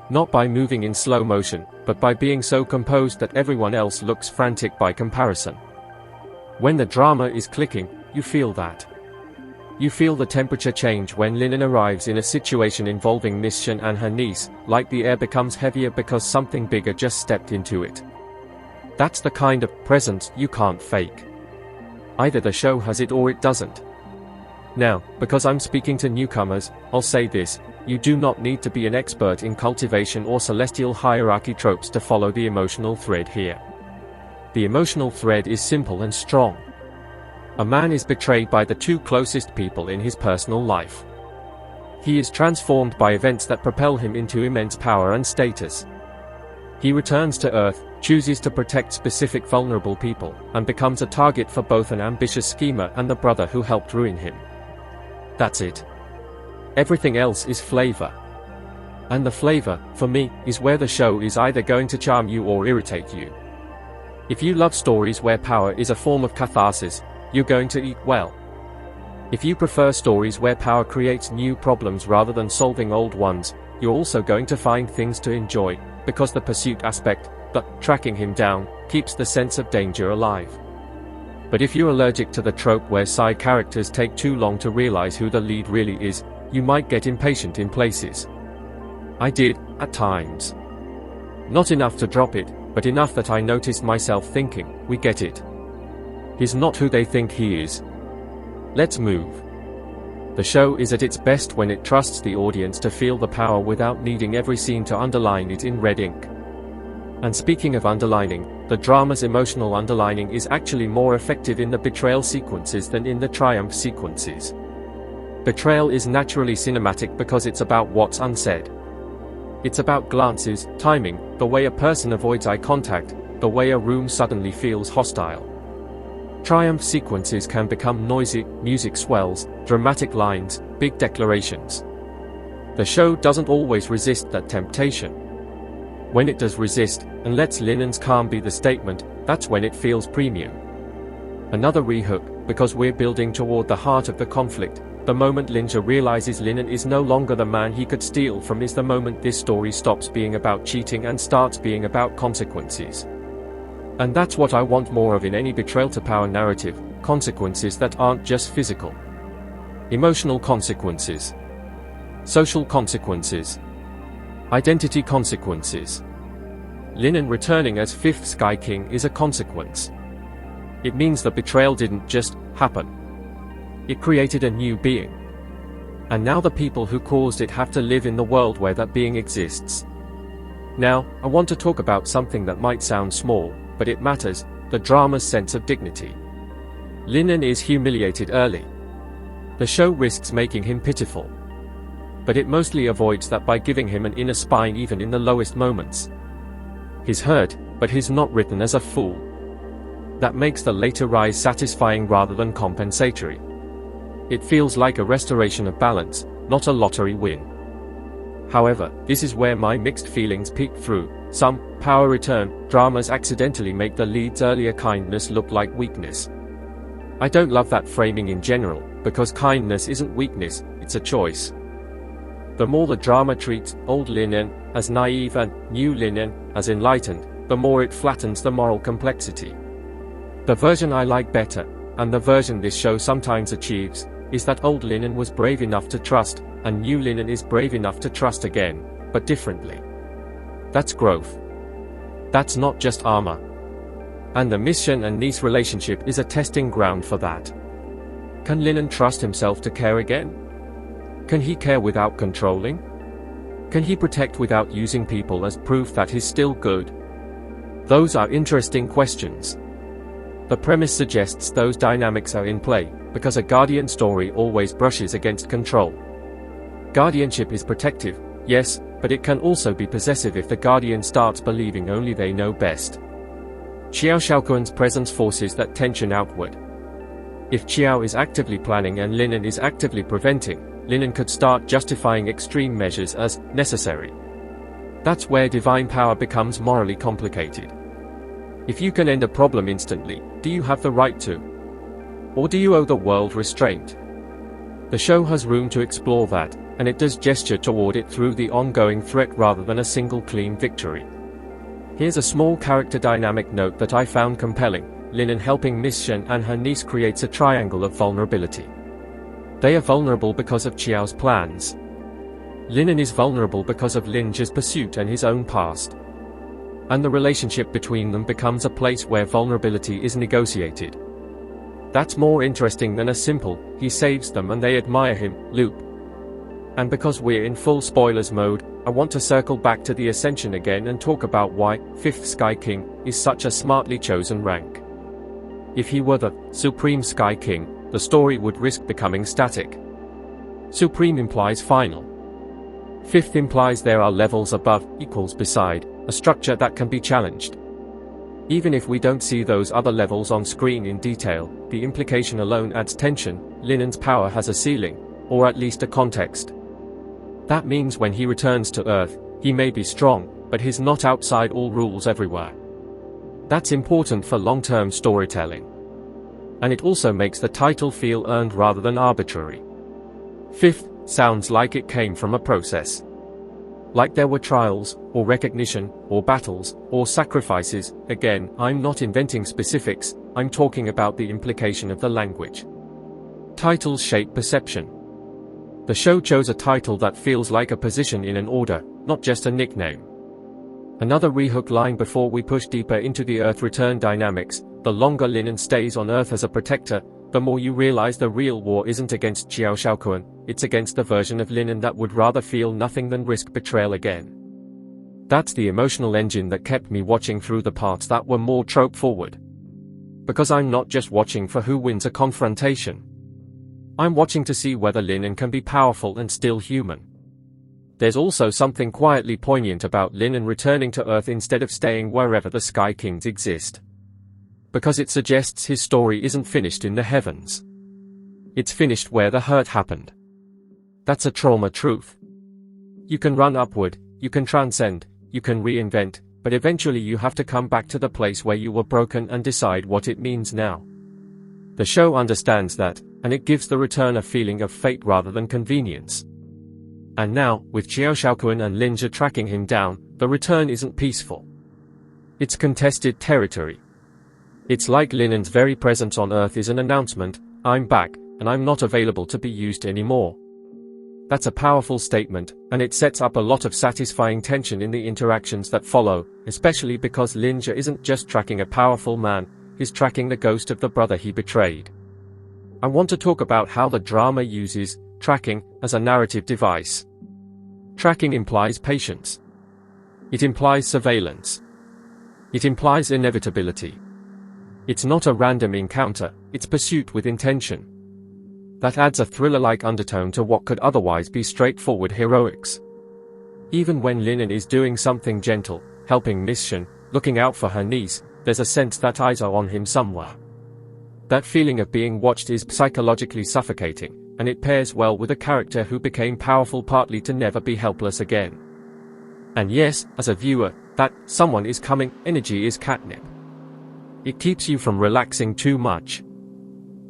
Not by moving in slow motion, but by being so composed that everyone else looks frantic by comparison. When the drama is clicking, you feel that. You feel the temperature change when Linen arrives in a situation involving Miss Shen and her niece, like the air becomes heavier because something bigger just stepped into it. That's the kind of presence you can't fake. Either the show has it or it doesn't. Now, because I'm speaking to newcomers, I'll say this: you do not need to be an expert in cultivation or celestial hierarchy tropes to follow the emotional thread here. The emotional thread is simple and strong. A man is betrayed by the two closest people in his personal life. He is transformed by events that propel him into immense power and status. He returns to Earth, chooses to protect specific vulnerable people, and becomes a target for both an ambitious schemer and the brother who helped ruin him. That's it. Everything else is flavor. And the flavor, for me, is where the show is either going to charm you or irritate you. If you love stories where power is a form of catharsis, you're going to eat well. If you prefer stories where power creates new problems rather than solving old ones, you're also going to find things to enjoy, because the pursuit aspect, the tracking him down, keeps the sense of danger alive. But if you're allergic to the trope where side characters take too long to realize who the lead really is, you might get impatient in places. I did, at times. Not enough to drop it, but enough that I noticed myself thinking, we get it. He's not who they think he is. Let's move. The show is at its best when it trusts the audience to feel the power without needing every scene to underline it in red ink. And speaking of underlining, the drama's emotional underlining is actually more effective in the betrayal sequences than in the triumph sequences. Betrayal is naturally cinematic because it's about what's unsaid. It's about glances, timing, the way a person avoids eye contact, the way a room suddenly feels hostile. Triumph sequences can become noisy, music swells, dramatic lines, big declarations. The show doesn't always resist that temptation. When it does resist, and lets Linen's calm be the statement, that's when it feels premium. Another rehook, because we're building toward the heart of the conflict. The moment Linja realizes Linen is no longer the man he could steal from is the moment this story stops being about cheating and starts being about consequences. And that's what I want more of in any betrayal to power narrative, consequences that aren't just physical. Emotional consequences. Social consequences. Identity consequences. Linen returning as fifth Sky King is a consequence. It means the betrayal didn't just happen. It created a new being. And now the people who caused it have to live in the world where that being exists. Now, I want to talk about something that might sound small, but it matters: the drama's sense of dignity. Linen is humiliated early. The show risks making him pitiful. But it mostly avoids that by giving him an inner spine even in the lowest moments. He's hurt, but he's not written as a fool. That makes the later rise satisfying rather than compensatory. It feels like a restoration of balance, not a lottery win. However, this is where my mixed feelings peek through. Some power return dramas accidentally make the lead's earlier kindness look like weakness. I don't love that framing in general, because kindness isn't weakness, it's a choice. The more the drama treats old Linen as naive and new Linen as enlightened, the more it flattens the moral complexity. The version I like better, and the version this show sometimes achieves, is that old Linen was brave enough to trust, and new Linen is brave enough to trust again, but differently. That's growth. That's not just armor. And the mission and niece relationship is a testing ground for that. Can Linen trust himself to care again? Can he care without controlling? Can he protect without using people as proof that he's still good? Those are interesting questions. The premise suggests those dynamics are in play, because a guardian story always brushes against control. Guardianship is protective, yes, but it can also be possessive if the guardian starts believing only they know best. Xiao Shaoquan's presence forces that tension outward. If Xiao is actively planning and Linen is actively preventing, Linen could start justifying extreme measures as necessary. That's where divine power becomes morally complicated. If you can end a problem instantly, do you have the right to? Or do you owe the world restraint? The show has room to explore that, and it does gesture toward it through the ongoing threat rather than a single clean victory. Here's a small character dynamic note that I found compelling. Linen helping Miss Shen and her niece creates a triangle of vulnerability. They are vulnerable because of Qiao's plans. Linen is vulnerable because of Lin's pursuit and his own past. And the relationship between them becomes a place where vulnerability is negotiated. That's more interesting than a simple, he saves them and they admire him, loop. And because we're in full spoilers mode, I want to circle back to the Ascension again and talk about why 5th Sky King is such a smartly chosen rank. If he were the Supreme Sky King, the story would risk becoming static. Supreme implies final. 5th implies there are levels above, equals beside, a structure that can be challenged. Even if we don't see those other levels on screen in detail, the implication alone adds tension. Linen's power has a ceiling, or at least a context. That means when he returns to Earth, he may be strong, but he's not outside all rules everywhere. That's important for long-term storytelling. And it also makes the title feel earned rather than arbitrary. 5th sounds like it came from a process. Like there were trials, or recognition, or battles, or sacrifices. Again, I'm not inventing specifics, I'm talking about the implication of the language. Titles shape perception. The show chose a title that feels like a position in an order, not just a nickname. Another rehook line before we push deeper into the Earth return dynamics: the longer Linen stays on Earth as a protector, the more you realize the real war isn't against Xiao Shaoquan, it's against the version of Linen that would rather feel nothing than risk betrayal again. That's the emotional engine that kept me watching through the parts that were more trope forward. Because I'm not just watching for who wins a confrontation. I'm watching to see whether Linen can be powerful and still human. There's also something quietly poignant about Linen returning to Earth instead of staying wherever the Sky Kings exist. Because it suggests his story isn't finished in the heavens. It's finished where the hurt happened. That's a trauma truth. You can run upward, you can transcend, you can reinvent, but eventually you have to come back to the place where you were broken and decide what it means now. The show understands that, and it gives the return a feeling of fate rather than convenience. And now, with Xiao Shaoquan and Linja tracking him down, the return isn't peaceful. It's contested territory. It's like Linen's very presence on Earth is an announcement: I'm back, and I'm not available to be used anymore. That's a powerful statement, and it sets up a lot of satisfying tension in the interactions that follow, especially because Linja isn't just tracking a powerful man, he's tracking the ghost of the brother he betrayed. I want to talk about how the drama uses tracking as a narrative device. Tracking implies patience. It implies surveillance. It implies inevitability. It's not a random encounter, it's pursuit with intention. That adds a thriller-like undertone to what could otherwise be straightforward heroics. Even when Linen is doing something gentle, helping Miss Shen, looking out for her niece, there's a sense that eyes are on him somewhere. That feeling of being watched is psychologically suffocating, and it pairs well with a character who became powerful partly to never be helpless again. And yes, as a viewer, that someone is coming energy is catnip. It keeps you from relaxing too much.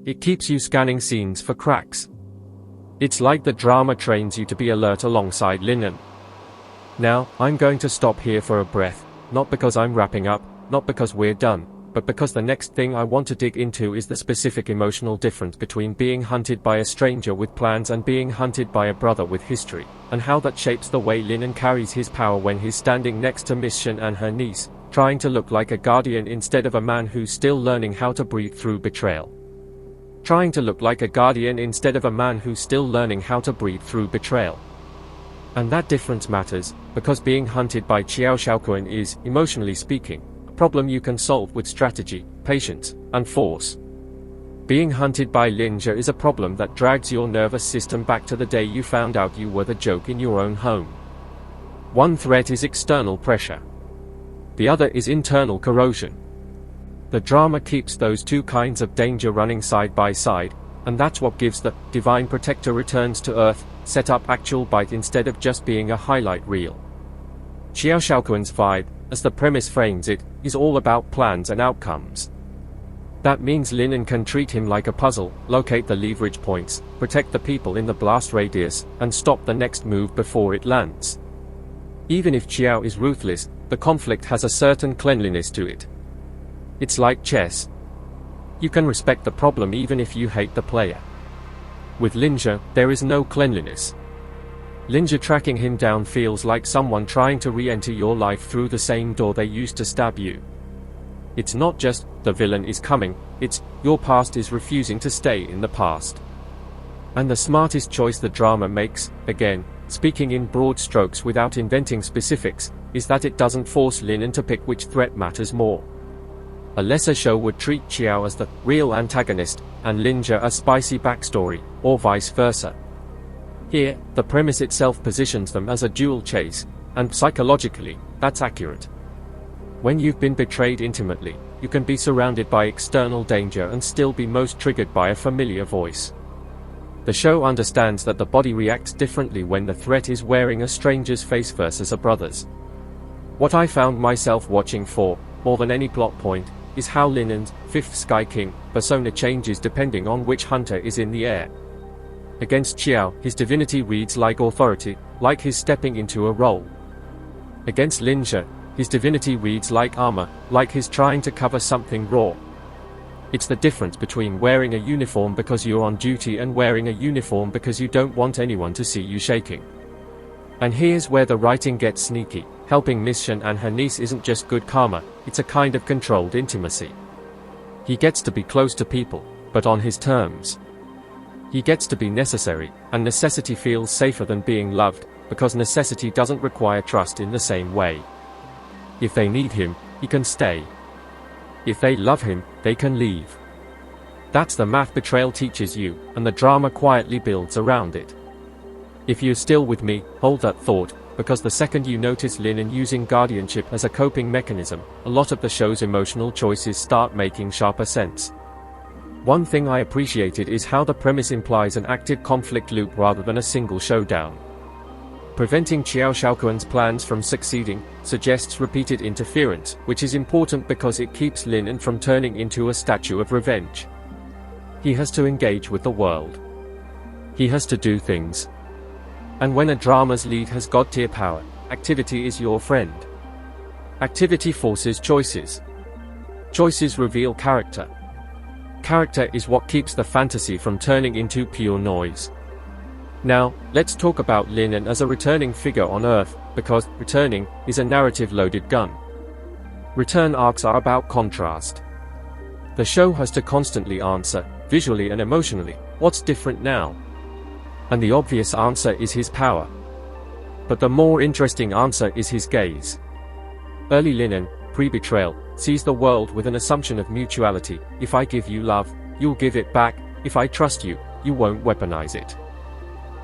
It keeps you scanning scenes for cracks. It's like the drama trains you to be alert alongside Linen. Now, I'm going to stop here for a breath, not because I'm wrapping up, not because we're done, but because the next thing I want to dig into is the specific emotional difference between being hunted by a stranger with plans and being hunted by a brother with history, and how that shapes the way Linen carries his power when he's standing next to Miss Shen and her niece, trying to look like a guardian instead of a man who's still learning how to breathe through betrayal. Trying to look like a guardian instead of a man who's still learning how to breathe through betrayal. And that difference matters, because being hunted by Qiao Shaoquan is, emotionally speaking, a problem you can solve with strategy, patience, and force. Being hunted by Lin Zhe is a problem that drags your nervous system back to the day you found out you were the joke in your own home. One threat is external pressure. The other is internal corrosion. The drama keeps those two kinds of danger running side by side, and that's what gives the Divine Protector Returns to Earth set up actual bite instead of just being a highlight reel. Qiao Shaoquan's vibe, as the premise frames it, is all about plans and outcomes. That means Linen can treat him like a puzzle, locate the leverage points, protect the people in the blast radius, and stop the next move before it lands. Even if Qiao is ruthless, the conflict has a certain cleanliness to it. It's like chess. You can respect the problem even if you hate the player. With Lin Zhe, there is no cleanliness. Lin Zhe tracking him down feels like someone trying to re-enter your life through the same door they used to stab you. It's not just, the villain is coming, it's, your past is refusing to stay in the past. And the smartest choice the drama makes, again, speaking in broad strokes without inventing specifics, is that it doesn't force Linen to pick which threat matters more. A lesser show would treat Qiao as the real antagonist, and Lin Zhe a spicy backstory, or vice versa. Here, the premise itself positions them as a dual chase, and psychologically, that's accurate. When you've been betrayed intimately, you can be surrounded by external danger and still be most triggered by a familiar voice. The show understands that the body reacts differently when the threat is wearing a stranger's face versus a brother's. What I found myself watching for, more than any plot point, is how Linen's Fifth Sky King persona changes depending on which hunter is in the air. Against Qiao, his divinity reads like authority, like he's stepping into a role. Against Lin Zhe, his divinity reads like armor, like he's trying to cover something raw. It's the difference between wearing a uniform because you're on duty and wearing a uniform because you don't want anyone to see you shaking. And here's where the writing gets sneaky. Helping Miss Shen and her niece isn't just good karma, it's a kind of controlled intimacy. He gets to be close to people, but on his terms. He gets to be necessary, and necessity feels safer than being loved, because necessity doesn't require trust in the same way. If they need him, he can stay. If they love him, they can leave. That's the math betrayal teaches you, and the drama quietly builds around it. If you're still with me, hold that thought, because the second you notice Linen using guardianship as a coping mechanism, a lot of the show's emotional choices start making sharper sense. One thing I appreciated is how the premise implies an active conflict loop rather than a single showdown. Preventing Qiao Shaoquan's plans from succeeding suggests repeated interference, which is important because it keeps Linen from turning into a statue of revenge. He has to engage with the world. He has to do things. And when a drama's lead has god-tier power, activity is your friend. Activity forces choices. Choices reveal character. Character is what keeps the fantasy from turning into pure noise. Now, let's talk about Linen as a returning figure on Earth, because returning is a narrative-loaded gun. Return arcs are about contrast. The show has to constantly answer, visually and emotionally, what's different now? And the obvious answer is his power. But the more interesting answer is his gaze. Early Linen, pre-betrayal, sees the world with an assumption of mutuality. If I give you love, you'll give it back. If I trust you, you won't weaponize it.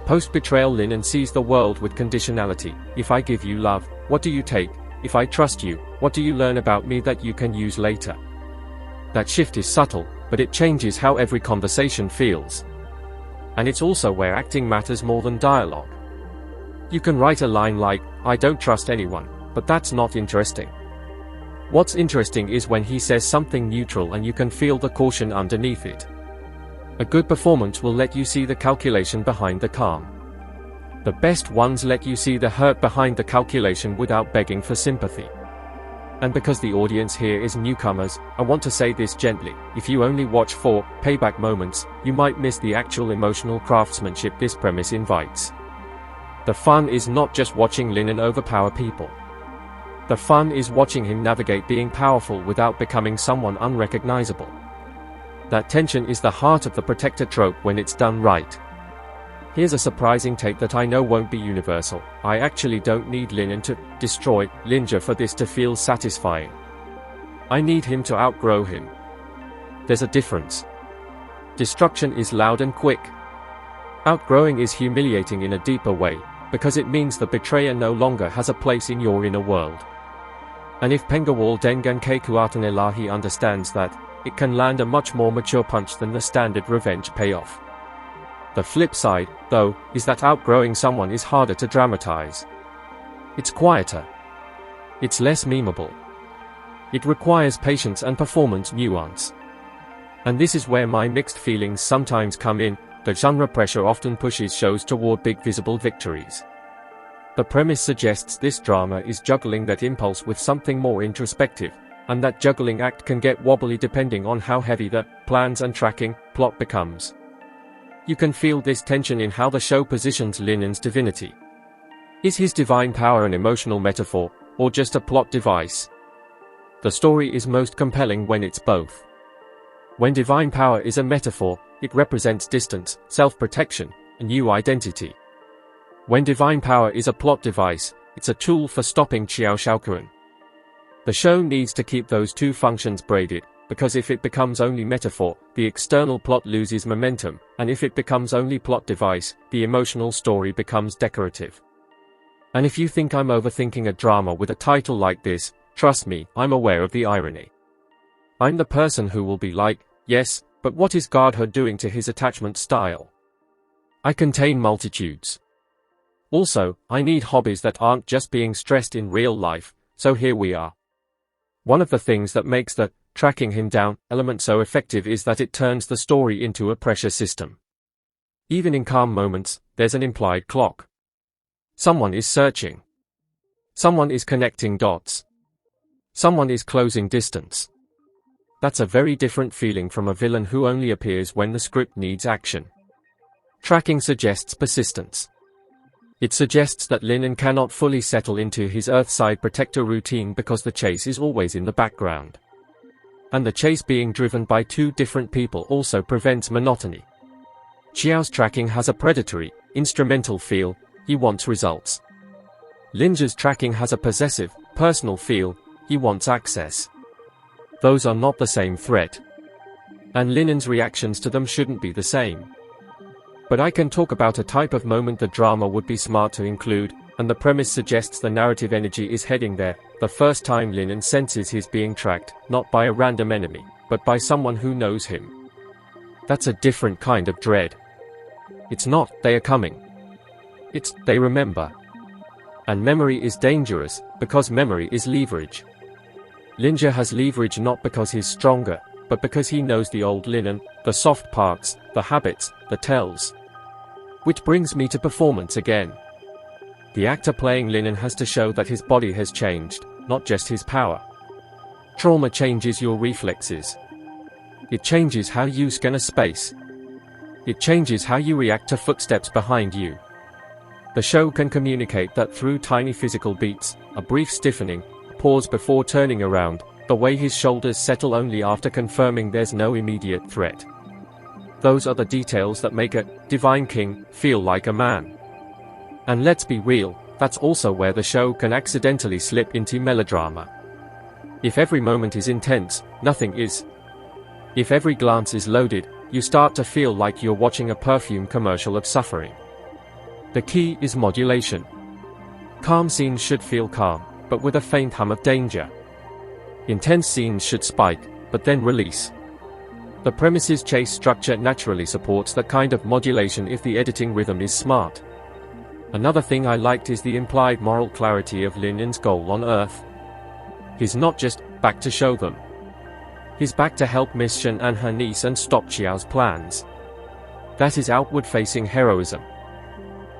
Post-betrayal Linen sees the world with conditionality. If I give you love, what do you take? If I trust you, what do you learn about me that you can use later? That shift is subtle, but it changes how every conversation feels. And it's also where acting matters more than dialogue. You can write a line like, I don't trust anyone, but that's not interesting. What's interesting is when he says something neutral and you can feel the caution underneath it. A good performance will let you see the calculation behind the calm. The best ones let you see the hurt behind the calculation without begging for sympathy. And because the audience here is newcomers, I want to say this gently: if you only watch for payback moments, you might miss the actual emotional craftsmanship this premise invites. The fun is not just watching Linen overpower people. The fun is watching him navigate being powerful without becoming someone unrecognizable. That tension is the heart of the protector trope when it's done right. Here's a surprising take that I know won't be universal: I actually don't need Linen to destroy Linja for this to feel satisfying. I need him to outgrow him. There's a difference. Destruction is loud and quick. Outgrowing is humiliating in a deeper way, because it means the betrayer no longer has a place in your inner world. And if Pengawal dengan Kekuatan Ilahi understands that, it can land a much more mature punch than the standard revenge payoff. The flip side, though, is that outgrowing someone is harder to dramatize. It's quieter. It's less memeable. It requires patience and performance nuance. And this is where my mixed feelings sometimes come in. The genre pressure often pushes shows toward big visible victories. The premise suggests this drama is juggling that impulse with something more introspective, and that juggling act can get wobbly depending on how heavy the plans and tracking plot becomes. You can feel this tension in how the show positions Linen's divinity. Is his divine power an emotional metaphor, or just a plot device? The story is most compelling when it's both. When divine power is a metaphor, it represents distance, self-protection, a new identity. When divine power is a plot device, it's a tool for stopping Xiao Shaoquan. The show needs to keep those two functions braided, because if it becomes only metaphor, the external plot loses momentum, and if it becomes only plot device, the emotional story becomes decorative. And if you think I'm overthinking a drama with a title like this, trust me, I'm aware of the irony. I'm the person who will be like, yes, but what is godhood doing to his attachment style? I contain multitudes. Also, I need hobbies that aren't just being stressed in real life, so here we are. One of the things that makes the tracking him down element so effective is that it turns the story into a pressure system. Even in calm moments, there's an implied clock. Someone is searching. Someone is connecting dots. Someone is closing distance. That's a very different feeling from a villain who only appears when the script needs action. Tracking suggests persistence. It suggests that Linen cannot fully settle into his Earthside protector routine because the chase is always in the background. And the chase being driven by two different people also prevents monotony. Xiao's tracking has a predatory, instrumental feel, he wants results. Linja's tracking has a possessive, personal feel, he wants access. Those are not the same threat. And Linen's reactions to them shouldn't be the same. But I can talk about a type of moment the drama would be smart to include, and the premise suggests the narrative energy is heading there, the first time Linen senses he's being tracked, not by a random enemy, but by someone who knows him. That's a different kind of dread. It's not, they are coming. It's, they remember. And memory is dangerous, because memory is leverage. Linja has leverage not because he's stronger, but because he knows the old Linen, the soft parts, the habits, the tells. Which brings me to performance again. The actor playing Linen has to show that his body has changed, not just his power. Trauma changes your reflexes. It changes how you scan a space. It changes how you react to footsteps behind you. The show can communicate that through tiny physical beats, a brief stiffening, a pause before turning around, the way his shoulders settle only after confirming there's no immediate threat. Those are the details that make a divine king feel like a man. And let's be real, that's also where the show can accidentally slip into melodrama. If every moment is intense, nothing is. If every glance is loaded, you start to feel like you're watching a perfume commercial of suffering. The key is modulation. Calm scenes should feel calm, but with a faint hum of danger. Intense scenes should spike, but then release. The premise's chase structure naturally supports that kind of modulation if the editing rhythm is smart. Another thing I liked is the implied moral clarity of Linen's goal on Earth. He's not just back to show them. He's back to help Miss Shen and her niece and stop Xiao's plans. That is outward-facing heroism.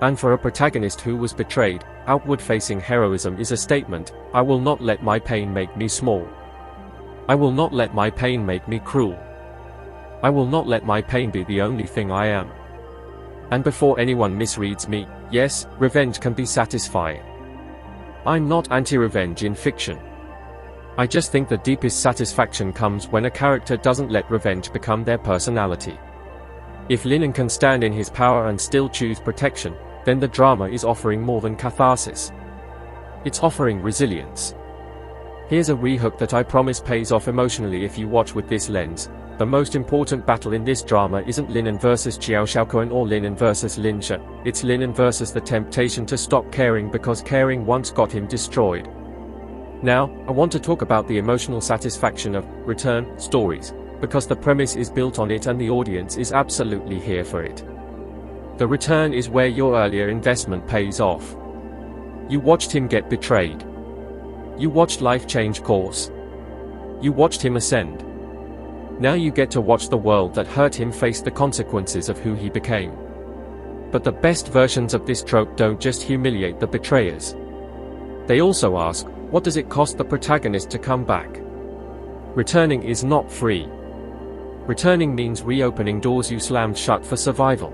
And for a protagonist who was betrayed, outward-facing heroism is a statement: I will not let my pain make me small. I will not let my pain make me cruel. I will not let my pain be the only thing I am. And before anyone misreads me, yes, revenge can be satisfying. I'm not anti-revenge in fiction. I just think the deepest satisfaction comes when a character doesn't let revenge become their personality. If Linen can stand in his power and still choose protection, then the drama is offering more than catharsis. It's offering resilience. Here's a rehook that I promise pays off emotionally if you watch with this lens. The most important battle in this drama isn't Linen versus Xiao Xiaoquan or Linen versus Linjia, it's Linen versus the temptation to stop caring because caring once got him destroyed. Now, I want to talk about the emotional satisfaction of return stories, because the premise is built on it and the audience is absolutely here for it. The return is where your earlier investment pays off. You watched him get betrayed. You watched life change course. You watched him ascend. Now you get to watch the world that hurt him face the consequences of who he became. But the best versions of this trope don't just humiliate the betrayers. They also ask, what does it cost the protagonist to come back? Returning is not free. Returning means reopening doors you slammed shut for survival.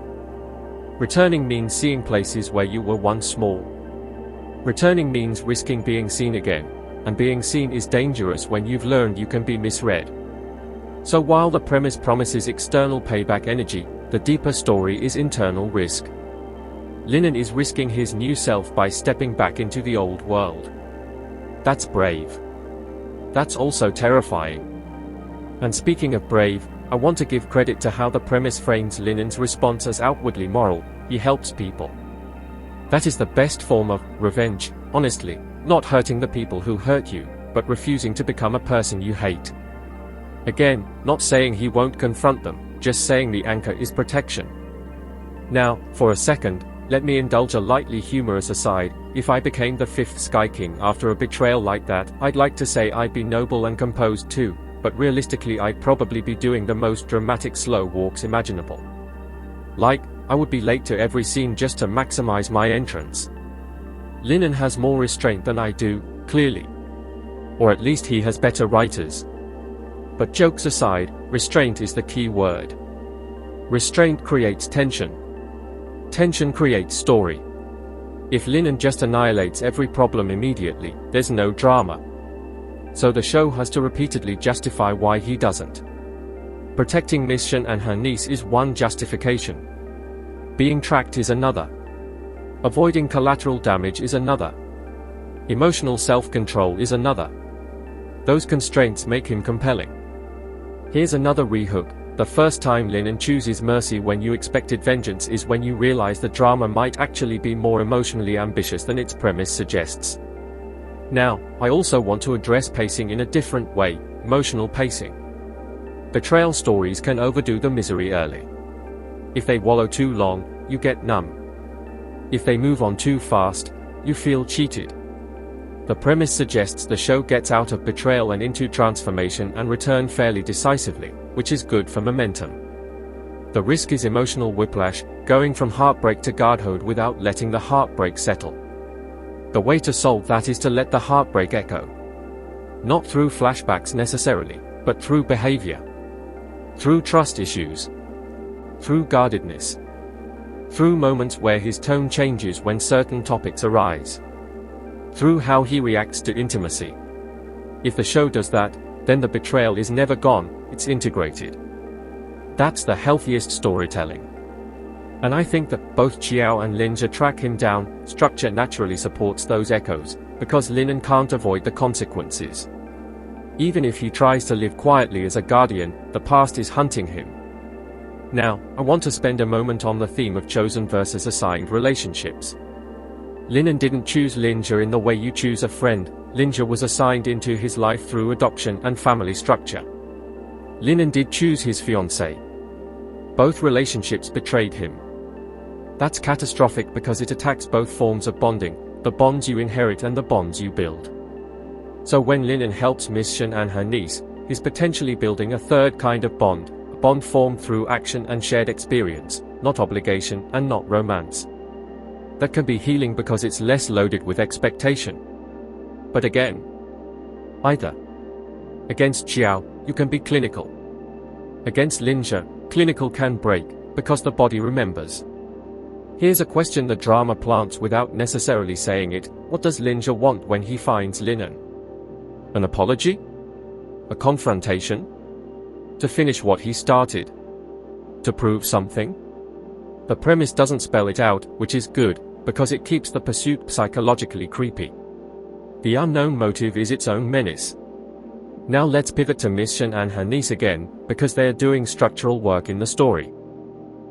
Returning means seeing places where you were once small. Returning means risking being seen again, and being seen is dangerous when you've learned you can be misread. So while the premise promises external payback energy, the deeper story is internal risk. Linen is risking his new self by stepping back into the old world. That's brave. That's also terrifying. And speaking of brave, I want to give credit to how the premise frames Linen's response as outwardly moral. He helps people. That is the best form of revenge, honestly, not hurting the people who hurt you, but refusing to become a person you hate. Again, not saying he won't confront them, just saying the anchor is protection. Now, for a second, let me indulge a lightly humorous aside. If I became the fifth Sky King after a betrayal like that, I'd like to say I'd be noble and composed too, but realistically I'd probably be doing the most dramatic slow walks imaginable. Like, I would be late to every scene just to maximize my entrance. Linen has more restraint than I do, clearly. Or at least he has better writers. But jokes aside, restraint is the key word. Restraint creates tension. Tension creates story. If Linen just annihilates every problem immediately, there's no drama. So the show has to repeatedly justify why he doesn't. Protecting Mission and her niece is one justification. Being tracked is another. Avoiding collateral damage is another. Emotional self-control is another. Those constraints make him compelling. Here's another rehook. The first time Linen chooses mercy when you expected vengeance is when you realize the drama might actually be more emotionally ambitious than its premise suggests. Now, I also want to address pacing in a different way, emotional pacing. Betrayal stories can overdo the misery early. If they wallow too long, you get numb. If they move on too fast, you feel cheated. The premise suggests the show gets out of betrayal and into transformation and return fairly decisively, which is good for momentum. The risk is emotional whiplash, going from heartbreak to godhood without letting the heartbreak settle. The way to solve that is to let the heartbreak echo. Not through flashbacks necessarily, but through behavior. Through trust issues. Through guardedness. Through moments where his tone changes when certain topics arise. Through how he reacts to intimacy. If the show does that, then the betrayal is never gone, it's integrated. That's the healthiest storytelling. And I think that both Xiao and Linjia track him down. Structure naturally supports those echoes, because Linen can't avoid the consequences. Even if he tries to live quietly as a guardian, the past is hunting him. Now, I want to spend a moment on the theme of chosen versus assigned relationships. Linen didn't choose Linjia in the way you choose a friend. Linjia was assigned into his life through adoption and family structure. Linen did choose his fiancée. Both relationships betrayed him. That's catastrophic because it attacks both forms of bonding, the bonds you inherit and the bonds you build. So when Linen helps Mission and her niece, he's potentially building a third kind of bond, a bond formed through action and shared experience, not obligation and not romance. that can be healing because it's less loaded with expectation. But again, either. Against Xiao, you can be clinical. Against Linja, clinical can break, because the body remembers. Here's a question the drama plants without necessarily saying it: what does Linja want when he finds Linen? An apology? A confrontation? To finish what he started? To prove something? The premise doesn't spell it out, which is good, because it keeps the pursuit psychologically creepy. The unknown motive is its own menace. Now let's pivot to Mission and her niece again, because they are doing structural work in the story.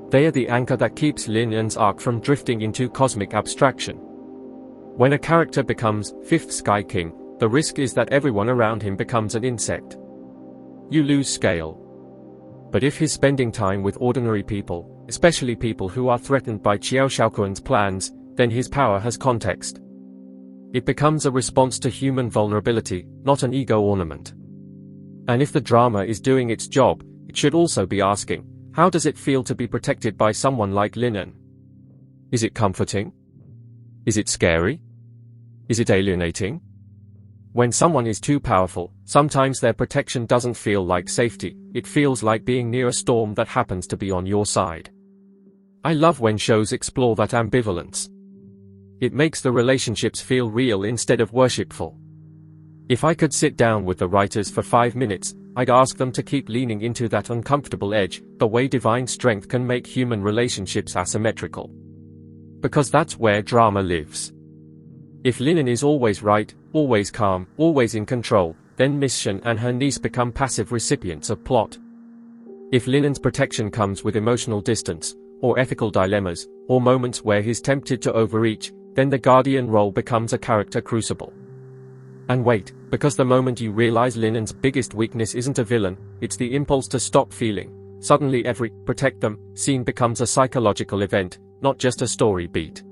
They are the anchor that keeps Linen's arc from drifting into cosmic abstraction. When a character becomes Fifth Sky King, the risk is that everyone around him becomes an insect. You lose scale. But if he's spending time with ordinary people, especially people who are threatened by Qiao Shaoquan's plans, then his power has context. It becomes a response to human vulnerability, not an ego ornament. And if the drama is doing its job, it should also be asking, how does it feel to be protected by someone like Linen? Is it comforting? Is it scary? Is it alienating? When someone is too powerful, sometimes their protection doesn't feel like safety, it feels like being near a storm that happens to be on your side. I love when shows explore that ambivalence. It makes the relationships feel real instead of worshipful. If I could sit down with the writers for 5 minutes, I'd ask them to keep leaning into that uncomfortable edge, the way divine strength can make human relationships asymmetrical. Because that's where drama lives. If Linen is always right, always calm, always in control, then Mission and her niece become passive recipients of plot. If Linen's protection comes with emotional distance, or ethical dilemmas, or moments where he's tempted to overreach, then the guardian role becomes a character crucible. And wait, because the moment you realize Linen's biggest weakness isn't a villain, it's the impulse to stop feeling, suddenly every protect them scene becomes a psychological event, not just a story beat.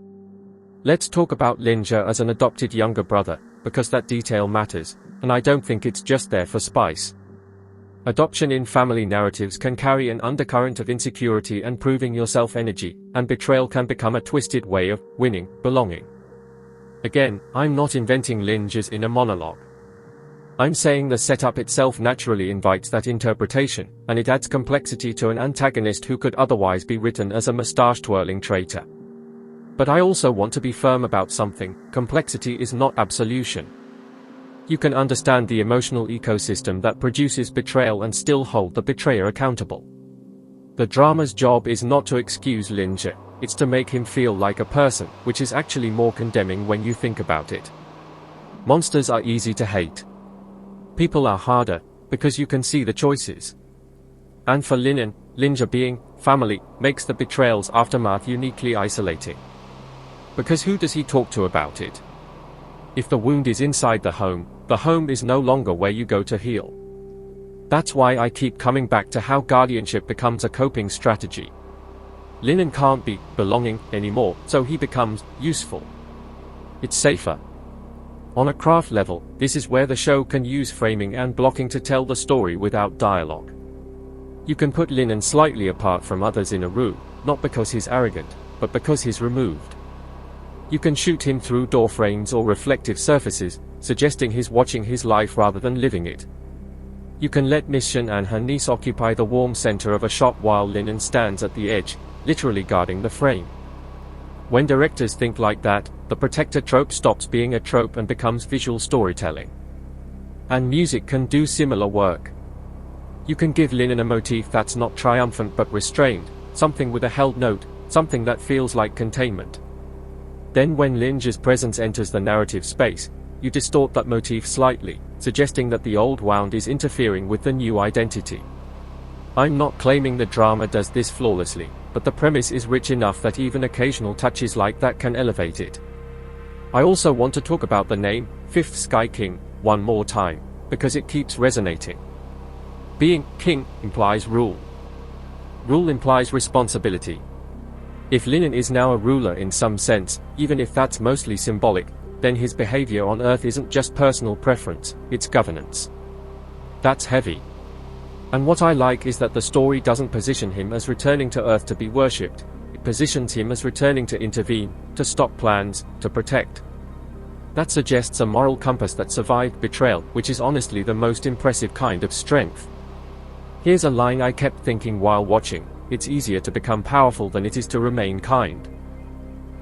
Let's talk about Linja as an adopted younger brother, because that detail matters, and I don't think it's just there for spice. Adoption in family narratives can carry an undercurrent of insecurity and proving yourself energy, and betrayal can become a twisted way of winning, belonging. Again, I'm not inventing Linja's inner monologue. I'm saying the setup itself naturally invites that interpretation, and it adds complexity to an antagonist who could otherwise be written as a mustache-twirling traitor. But I also want to be firm about something: complexity is not absolution. You can understand the emotional ecosystem that produces betrayal and still hold the betrayer accountable. The drama's job is not to excuse Linja, it's to make him feel like a person, which is actually more condemning when you think about it. Monsters are easy to hate. People are harder, because you can see the choices. And for Linen, Linja being family makes the betrayal's aftermath uniquely isolating. Because who does he talk to about it? If the wound is inside the home is no longer where you go to heal. That's why I keep coming back to how guardianship becomes a coping strategy. Linen can't be belonging anymore, so he becomes useful. It's safer. On a craft level, this is where the show can use framing and blocking to tell the story without dialogue. You can put Linen slightly apart from others in a room, not because he's arrogant, but because he's removed. You can shoot him through door frames or reflective surfaces, suggesting he's watching his life rather than living it. You can let Mission and her niece occupy the warm center of a shot while Linen stands at the edge, literally guarding the frame. When directors think like that, the protector trope stops being a trope and becomes visual storytelling. And music can do similar work. You can give Linen a motif that's not triumphant but restrained, something with a held note, something that feels like containment. Then when Linja's presence enters the narrative space, you distort that motif slightly, suggesting that the old wound is interfering with the new identity. I'm not claiming the drama does this flawlessly, but the premise is rich enough that even occasional touches like that can elevate it. I also want to talk about the name, Fifth Sky King, one more time, because it keeps resonating. Being king implies rule. Rule implies responsibility. If Linen is now a ruler in some sense, even if that's mostly symbolic, then his behavior on Earth isn't just personal preference, it's governance. That's heavy. And what I like is that the story doesn't position him as returning to Earth to be worshipped, it positions him as returning to intervene, to stop plans, to protect. That suggests a moral compass that survived betrayal, which is honestly the most impressive kind of strength. Here's a line I kept thinking while watching: it's easier to become powerful than it is to remain kind.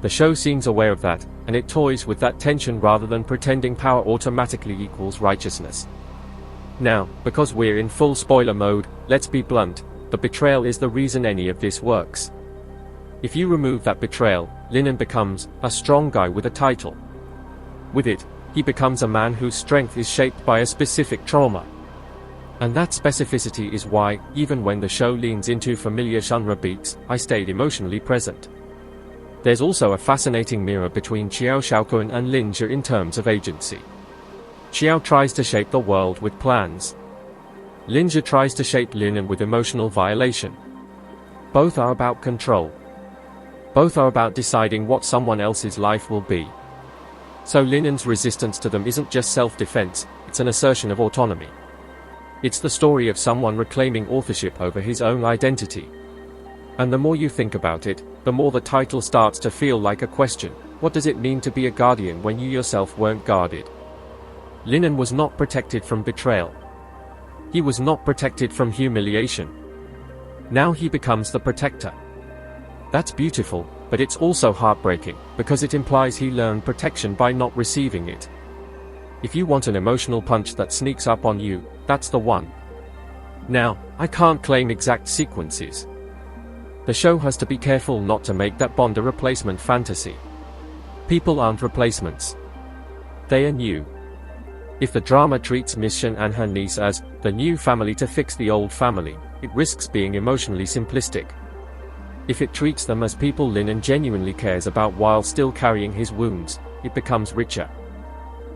The show seems aware of that, and it toys with that tension rather than pretending power automatically equals righteousness. Now, because we're in full spoiler mode, let's be blunt, the betrayal is the reason any of this works. If you remove that betrayal, Linen becomes a strong guy with a title. With it, he becomes a man whose strength is shaped by a specific trauma. And that specificity is why, even when the show leans into familiar genre beats, I stayed emotionally present. There's also a fascinating mirror between Xiao Xiaoquan and Lin Jie in terms of agency. Xiao tries to shape the world with plans. Lin Jie tries to shape Linen with emotional violation. Both are about control. Both are about deciding what someone else's life will be. So Linen's resistance to them isn't just self-defense, it's an assertion of autonomy. It's the story of someone reclaiming authorship over his own identity. And the more you think about it, the more the title starts to feel like a question: what does it mean to be a guardian when you yourself weren't guarded? Linen was not protected from betrayal. He was not protected from humiliation. Now he becomes the protector. That's beautiful, but it's also heartbreaking, because it implies he learned protection by not receiving it. If you want an emotional punch that sneaks up on you, that's the one. Now, I can't claim exact sequences. The show has to be careful not to make that Bond a replacement fantasy. People aren't replacements. They are new. If the drama treats Mission and her niece as the new family to fix the old family, it risks being emotionally simplistic. If it treats them as people Linen genuinely cares about while still carrying his wounds, it becomes richer.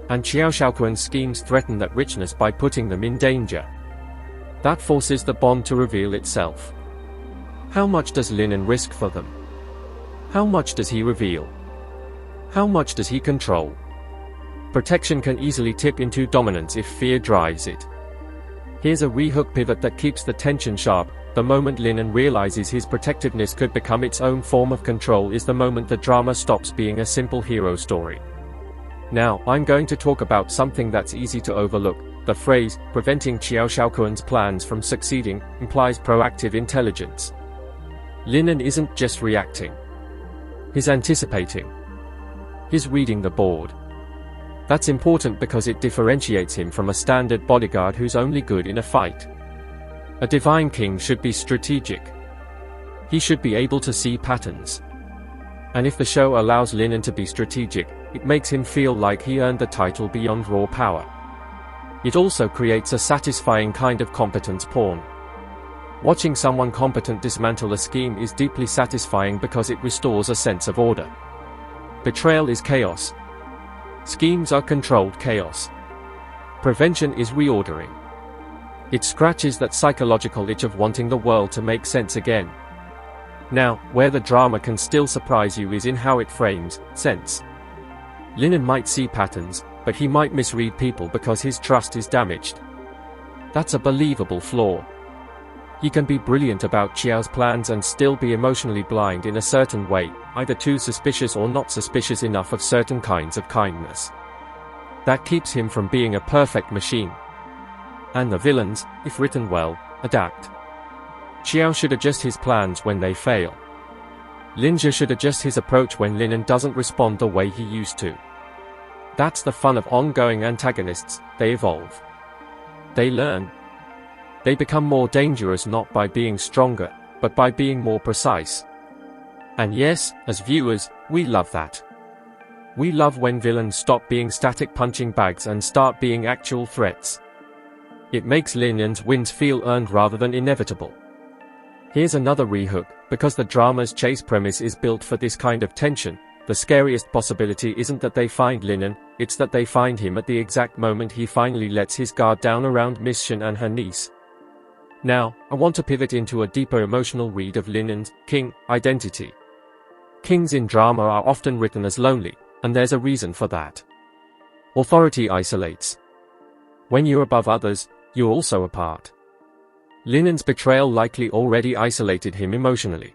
And Xiao Xiaoquan's schemes threaten that richness by putting them in danger. That forces the bond to reveal itself. How much does Linen risk for them? How much does he reveal? How much does he control? Protection can easily tip into dominance if fear drives it. Here's a rehook pivot that keeps the tension sharp. The moment Linen realizes his protectiveness could become its own form of control is the moment the drama stops being a simple hero story. Now, I'm going to talk about something that's easy to overlook. The phrase, preventing Xiao Xiaoquan's plans from succeeding, implies proactive intelligence. Linen isn't just reacting. He's anticipating. He's reading the board. That's important because it differentiates him from a standard bodyguard who's only good in a fight. A divine king should be strategic. He should be able to see patterns. And if the show allows Linen to be strategic, it makes him feel like he earned the title beyond raw power. It also creates a satisfying kind of competence porn. Watching someone competent dismantle a scheme is deeply satisfying because it restores a sense of order. Betrayal is chaos. Schemes are controlled chaos. Prevention is reordering. It scratches that psychological itch of wanting the world to make sense again. Now, where the drama can still surprise you is in how it frames sense. Linen might see patterns, but he might misread people because his trust is damaged. That's a believable flaw. He can be brilliant about Xiao's plans and still be emotionally blind in a certain way, either too suspicious or not suspicious enough of certain kinds of kindness. That keeps him from being a perfect machine. And the villains, if written well, adapt. Xiao should adjust his plans when they fail. Lin Jie should adjust his approach when Linen doesn't respond the way he used to. That's the fun of ongoing antagonists, they evolve. They learn. They become more dangerous not by being stronger, but by being more precise. And yes, as viewers, we love that. We love when villains stop being static punching bags and start being actual threats. It makes Linen's wins feel earned rather than inevitable. Here's another rehook: because the drama's chase premise is built for this kind of tension, the scariest possibility isn't that they find Linen, it's that they find him at the exact moment he finally lets his guard down around Miss Shen and her niece. Now, I want to pivot into a deeper emotional read of Linen's king identity. Kings in drama are often written as lonely, and there's a reason for that. Authority isolates. When you're above others, you're also apart. Linen's betrayal likely already isolated him emotionally.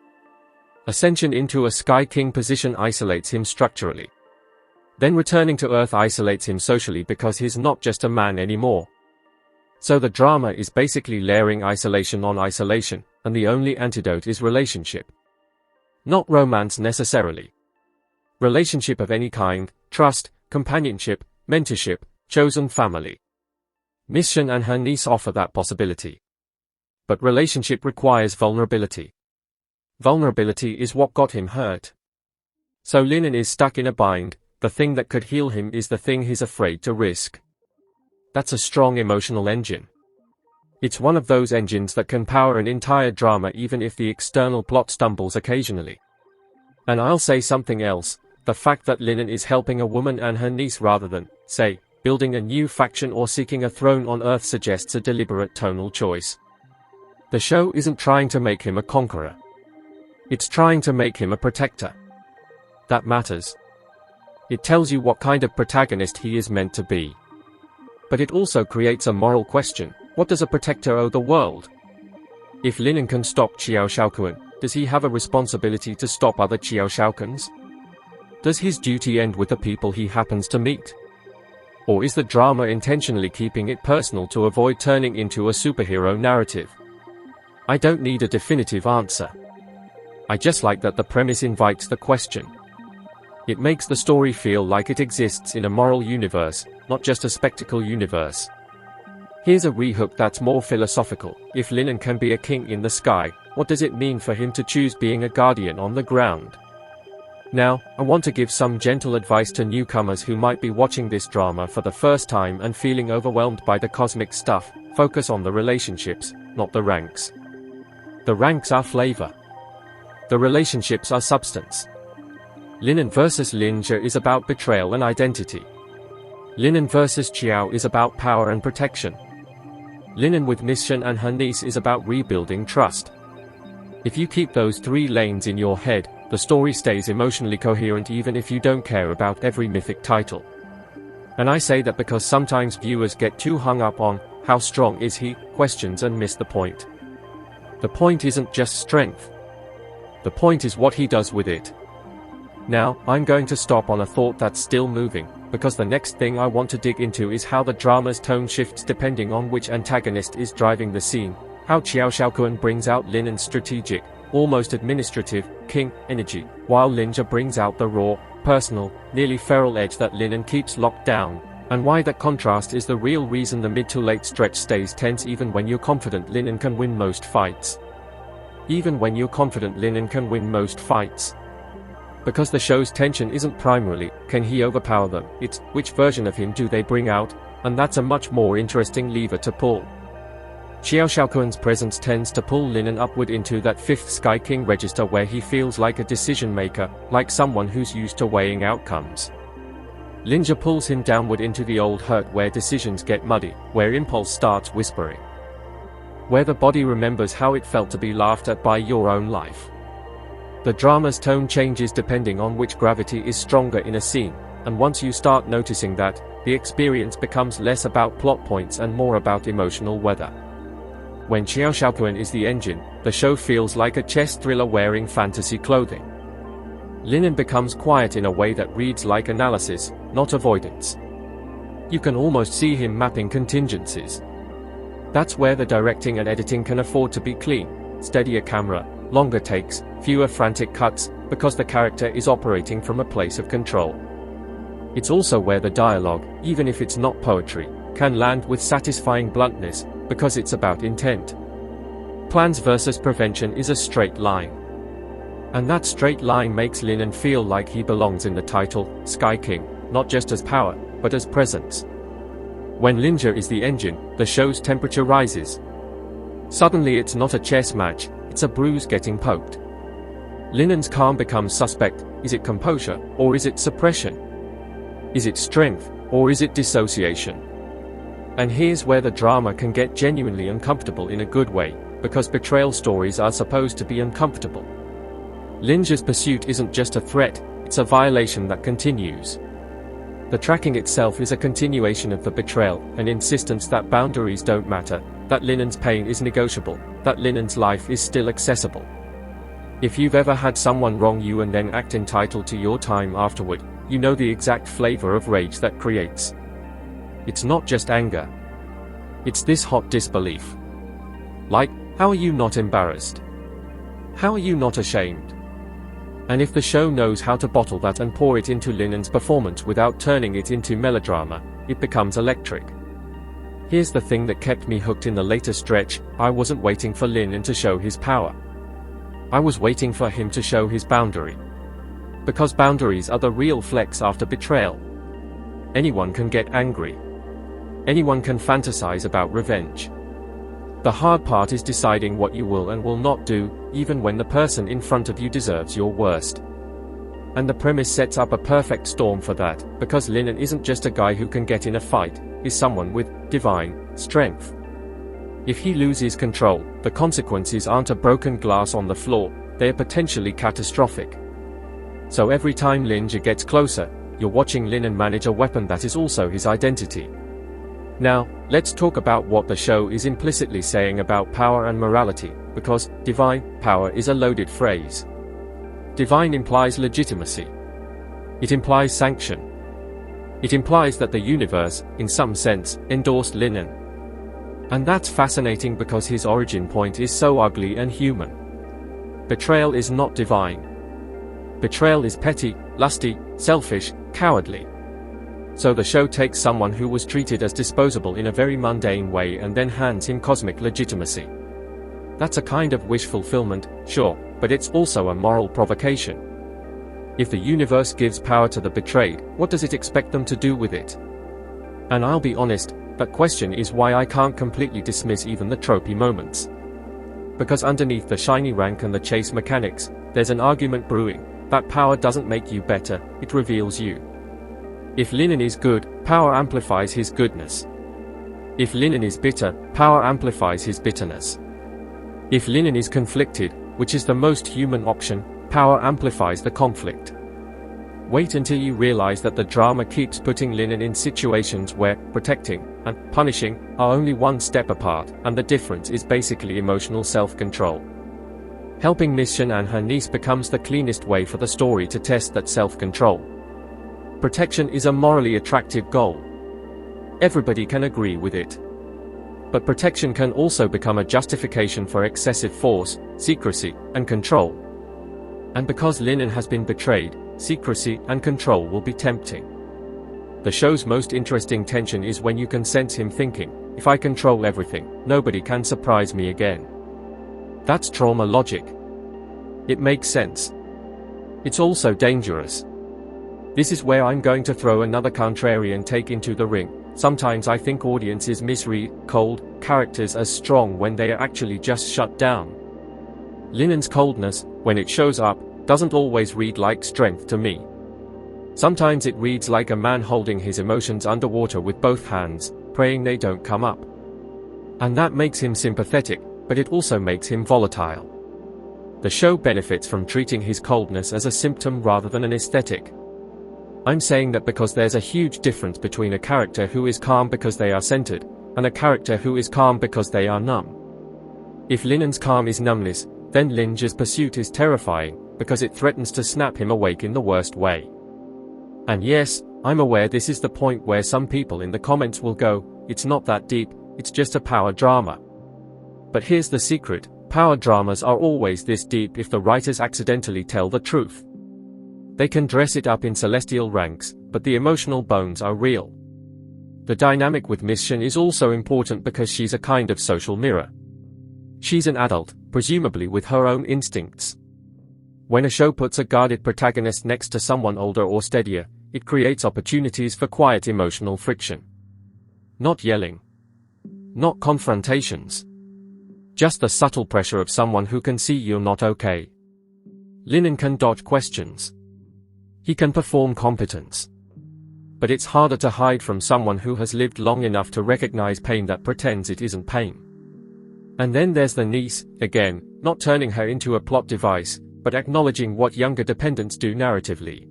Ascension into a Sky King position isolates him structurally. Then returning to Earth isolates him socially because he's not just a man anymore. So the drama is basically layering isolation on isolation, and the only antidote is relationship. Not romance necessarily. Relationship of any kind, trust, companionship, mentorship, chosen family. Mission and her niece offer that possibility. But relationship requires vulnerability. Vulnerability is what got him hurt. So Linen is stuck in a bind. The thing that could heal him is the thing he's afraid to risk. That's a strong emotional engine. It's one of those engines that can power an entire drama even if the external plot stumbles occasionally. And I'll say something else, the fact that Linen is helping a woman and her niece rather than, say, building a new faction or seeking a throne on Earth suggests a deliberate tonal choice. The show isn't trying to make him a conqueror. It's trying to make him a protector. That matters. It tells you what kind of protagonist he is meant to be. But it also creates a moral question. What does a protector owe the world? If Linen can stop Qiao Shaoquan, does he have a responsibility to stop other Qiao Shaoquans? Does his duty end with the people he happens to meet? Or is the drama intentionally keeping it personal to avoid turning into a superhero narrative? I don't need a definitive answer. I just like that the premise invites the question. It makes the story feel like it exists in a moral universe, not just a spectacle universe. Here's a rehook that's more philosophical. If Linen can be a king in the sky, what does it mean for him to choose being a guardian on the ground? Now, I want to give some gentle advice to newcomers who might be watching this drama for the first time and feeling overwhelmed by the cosmic stuff. Focus on the relationships, not the ranks. The ranks are flavor. The relationships are substance. Linen versus Linja is about betrayal and identity. Linen versus Qiao is about power and protection. Linen with Mission and her niece is about rebuilding trust. If you keep those three lanes in your head, the story stays emotionally coherent even if you don't care about every mythic title. And I say that because sometimes viewers get too hung up on, how strong is he, questions and miss the point. The point isn't just strength. The point is what he does with it. Now, I'm going to stop on a thought that's still moving, because the next thing I want to dig into is how the drama's tone shifts depending on which antagonist is driving the scene, how Qiao Shaoquan brings out Linen's strategic, almost administrative, king energy, while Linja brings out the raw, personal, nearly feral edge that Linen keeps locked down, and why that contrast is the real reason the mid to late stretch stays tense even when you're confident Linen can win most fights. Even when you're confident Linen can win most fights. Because the show's tension isn't primarily, can he overpower them, it's, which version of him do they bring out, and that's a much more interesting lever to pull. Qiao Shaoquan's presence tends to pull Linen upward into that fifth Sky King register where he feels like a decision maker, like someone who's used to weighing outcomes. Linja pulls him downward into the old hurt where decisions get muddy, where impulse starts whispering. Where the body remembers how it felt to be laughed at by your own life. The drama's tone changes depending on which gravity is stronger in a scene, and once you start noticing that, the experience becomes less about plot points and more about emotional weather. When Qiao Shaoquan is the engine, the show feels like a chess thriller wearing fantasy clothing. Linen becomes quiet in a way that reads like analysis, not avoidance. You can almost see him mapping contingencies. That's where the directing and editing can afford to be clean, steadier camera, longer takes, fewer frantic cuts, because the character is operating from a place of control. It's also where the dialogue, even if it's not poetry, can land with satisfying bluntness, because it's about intent. Plans versus prevention is a straight line. And that straight line makes Linen feel like he belongs in the title, Sky King, not just as power, but as presence. When Linja is the engine, the show's temperature rises. Suddenly it's not a chess match, it's a bruise getting poked. Linen's calm becomes suspect. Is it composure, or is it suppression? Is it strength, or is it dissociation? And here's where the drama can get genuinely uncomfortable in a good way, because betrayal stories are supposed to be uncomfortable. Linja's pursuit isn't just a threat, it's a violation that continues. The tracking itself is a continuation of the betrayal, an insistence that boundaries don't matter, that Linen's pain is negotiable, that Linen's life is still accessible. If you've ever had someone wrong you and then act entitled to your time afterward, you know the exact flavor of rage that creates. It's not just anger. It's this hot disbelief. Like, how are you not embarrassed? How are you not ashamed? And if the show knows how to bottle that and pour it into Linen's performance without turning it into melodrama, it becomes electric. Here's the thing that kept me hooked in the later stretch: I wasn't waiting for Linen to show his power. I was waiting for him to show his boundary. Because boundaries are the real flex after betrayal. Anyone can get angry. Anyone can fantasize about revenge. The hard part is deciding what you will and will not do, even when the person in front of you deserves your worst. And the premise sets up a perfect storm for that, because Linen isn't just a guy who can get in a fight, he's someone with divine strength. If he loses control, the consequences aren't a broken glass on the floor, they are potentially catastrophic. So every time Linja gets closer, you're watching Linen manage a weapon that is also his identity. Now, let's talk about what the show is implicitly saying about power and morality, because divine power is a loaded phrase. Divine implies legitimacy. It implies sanction. It implies that the universe, in some sense, endorsed Linen. And that's fascinating because his origin point is so ugly and human. Betrayal is not divine. Betrayal is petty, lusty, selfish, cowardly. So the show takes someone who was treated as disposable in a very mundane way and then hands him cosmic legitimacy. That's a kind of wish fulfillment, sure, but it's also a moral provocation. If the universe gives power to the betrayed, what does it expect them to do with it? And I'll be honest, that question is why I can't completely dismiss even the tropey moments. Because underneath the shiny rank and the chase mechanics, there's an argument brewing, that power doesn't make you better, it reveals you. If Linen is good, power amplifies his goodness. If Linen is bitter, power amplifies his bitterness. If Linen is conflicted, which is the most human option, power amplifies the conflict. Wait until you realize that the drama keeps putting Linen in situations where protecting and punishing are only one step apart, and the difference is basically emotional self-control. Helping Mission and her niece becomes the cleanest way for the story to test that self-control. Protection is a morally attractive goal. Everybody can agree with it. But protection can also become a justification for excessive force, secrecy, and control. And because Linen has been betrayed, secrecy and control will be tempting. The show's most interesting tension is when you can sense him thinking, if I control everything, nobody can surprise me again. That's trauma logic. It makes sense. It's also dangerous. This is where I'm going to throw another contrarian take into the ring. Sometimes I think audiences misread cold characters as strong when they are actually just shut down. Linen's coldness, when it shows up, doesn't always read like strength to me. Sometimes it reads like a man holding his emotions underwater with both hands, praying they don't come up. And that makes him sympathetic, but it also makes him volatile. The show benefits from treating his coldness as a symptom rather than an aesthetic. I'm saying that because there's a huge difference between a character who is calm because they are centered, and a character who is calm because they are numb. If Linen's calm is numbness, then Linja's pursuit is terrifying, because it threatens to snap him awake in the worst way. And yes, I'm aware this is the point where some people in the comments will go, it's not that deep, it's just a power drama. But here's the secret, power dramas are always this deep if the writers accidentally tell the truth. They can dress it up in celestial ranks, but the emotional bones are real. The dynamic with Mission is also important because she's a kind of social mirror. She's an adult, presumably with her own instincts. When a show puts a guarded protagonist next to someone older or steadier, it creates opportunities for quiet emotional friction. Not yelling. Not confrontations. Just the subtle pressure of someone who can see you're not okay. Linen can dodge questions. He can perform competence. But it's harder to hide from someone who has lived long enough to recognize pain that pretends it isn't pain. And then there's the niece, again, not turning her into a plot device, but acknowledging what younger dependents do narratively.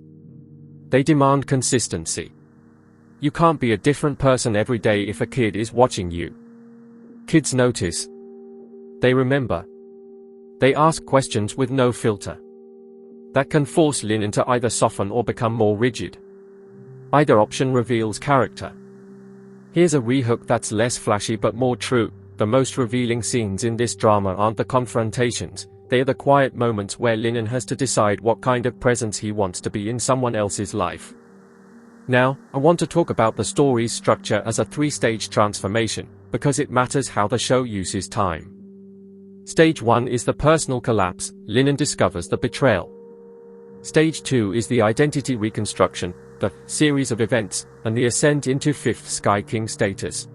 They demand consistency. You can't be a different person every day if a kid is watching you. Kids notice. They remember. They ask questions with no filter. That can force Linen to either soften or become more rigid. Either option reveals character. Here's a rehook that's less flashy but more true. The most revealing scenes in this drama aren't the confrontations, they are the quiet moments where Linen has to decide what kind of presence he wants to be in someone else's life. Now, I want to talk about the story's structure as a three-stage transformation, because it matters how the show uses time. Stage 1 is the personal collapse. Linen discovers the betrayal. Stage 2 is the identity reconstruction, the series of events, and the ascent into Fifth Sky King status.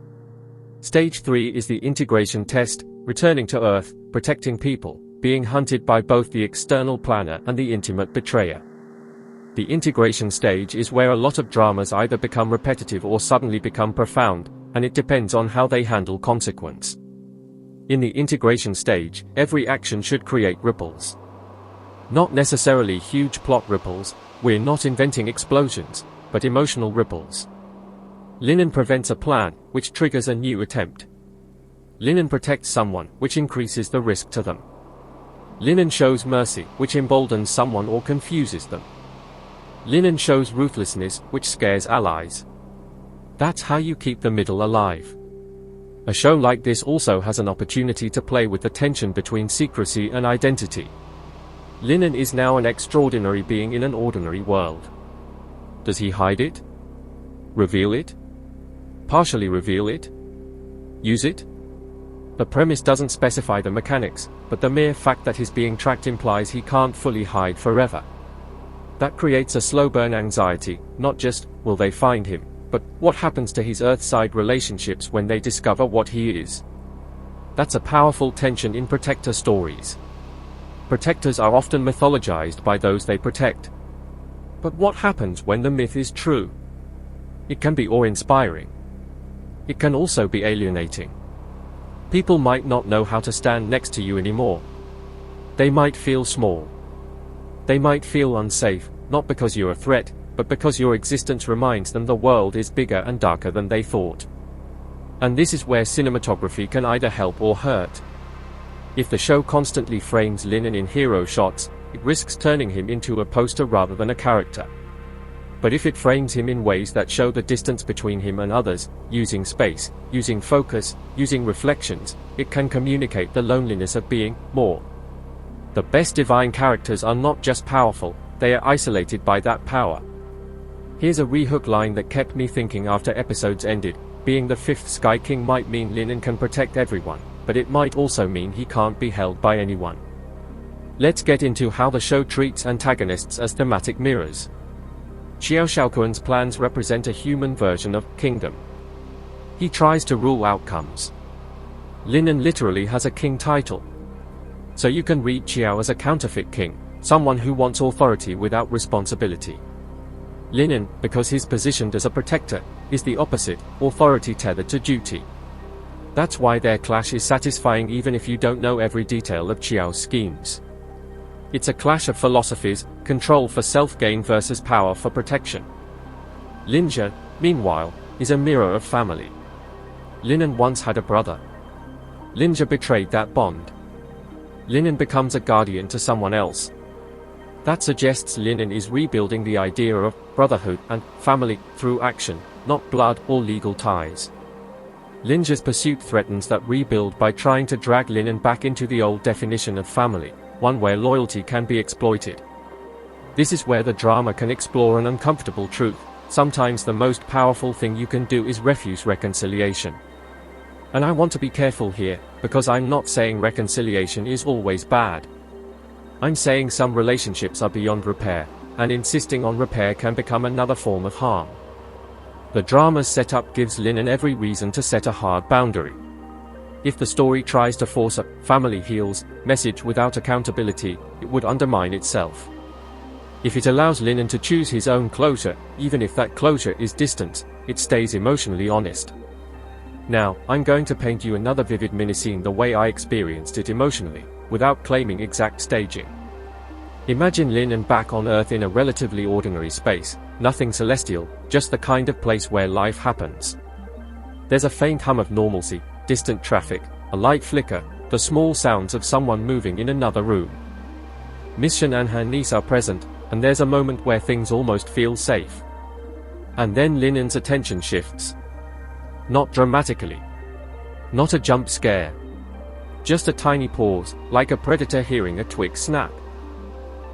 Stage 3 is the integration test, returning to Earth, protecting people, being hunted by both the external planner and the intimate betrayer. The integration stage is where a lot of dramas either become repetitive or suddenly become profound, and it depends on how they handle consequence. In the integration stage, every action should create ripples. Not necessarily huge plot ripples, we're not inventing explosions, but emotional ripples. Linen prevents a plan, which triggers a new attempt. Linen protects someone, which increases the risk to them. Linen shows mercy, which emboldens someone or confuses them. Linen shows ruthlessness, which scares allies. That's how you keep the middle alive. A show like this also has an opportunity to play with the tension between secrecy and identity. Linen is now an extraordinary being in an ordinary world. Does he hide it? Reveal it? Partially reveal it? Use it? The premise doesn't specify the mechanics, but the mere fact that he's being tracked implies he can't fully hide forever. That creates a slow burn anxiety, not just, will they find him, but what happens to his Earthside relationships when they discover what he is? That's a powerful tension in protector stories. Protectors are often mythologized by those they protect. But what happens when the myth is true? It can be awe-inspiring. It can also be alienating. People might not know how to stand next to you anymore. They might feel small. They might feel unsafe, not because you're a threat, but because your existence reminds them the world is bigger and darker than they thought. And this is where cinematography can either help or hurt. If the show constantly frames Linen in hero shots, it risks turning him into a poster rather than a character. But if it frames him in ways that show the distance between him and others, using space, using focus, using reflections, it can communicate the loneliness of being more. The best divine characters are not just powerful, they are isolated by that power. Here's a rehook line that kept me thinking after episodes ended. Being the Fifth Sky King might mean Linen can protect everyone, but it might also mean he can't be held by anyone. Let's get into how the show treats antagonists as thematic mirrors. Xiao Xiaoquan's plans represent a human version of kingdom. He tries to rule outcomes. Linen literally has a king title. So you can read Xiao as a counterfeit king, someone who wants authority without responsibility. Linen, because he's positioned as a protector, is the opposite, authority tethered to duty. That's why their clash is satisfying even if you don't know every detail of Xiao's schemes. It's a clash of philosophies, control for self-gain versus power for protection. Linja, meanwhile, is a mirror of family. Linen once had a brother. Linja betrayed that bond. Linen becomes a guardian to someone else. That suggests Linen is rebuilding the idea of brotherhood and family through action, not blood or legal ties. Linja's pursuit threatens that rebuild by trying to drag Linen back into the old definition of family, one where loyalty can be exploited. This is where the drama can explore an uncomfortable truth. Sometimes the most powerful thing you can do is refuse reconciliation. And I want to be careful here, because I'm not saying reconciliation is always bad. I'm saying some relationships are beyond repair, and insisting on repair can become another form of harm. The drama's setup gives Linen every reason to set a hard boundary. If the story tries to force a family heals message without accountability, it would undermine itself. If it allows Linen to choose his own closure, even if that closure is distant, it stays emotionally honest. Now, I'm going to paint you another vivid miniscene the way I experienced it emotionally, without claiming exact staging. Imagine Linen back on Earth in a relatively ordinary space, nothing celestial, just the kind of place where life happens. There's a faint hum of normalcy, distant traffic, a light flicker, the small sounds of someone moving in another room. Mission and her niece are present, and there's a moment where things almost feel safe. And then Linen's attention shifts. Not dramatically. Not a jump scare. Just a tiny pause, like a predator hearing a twig snap.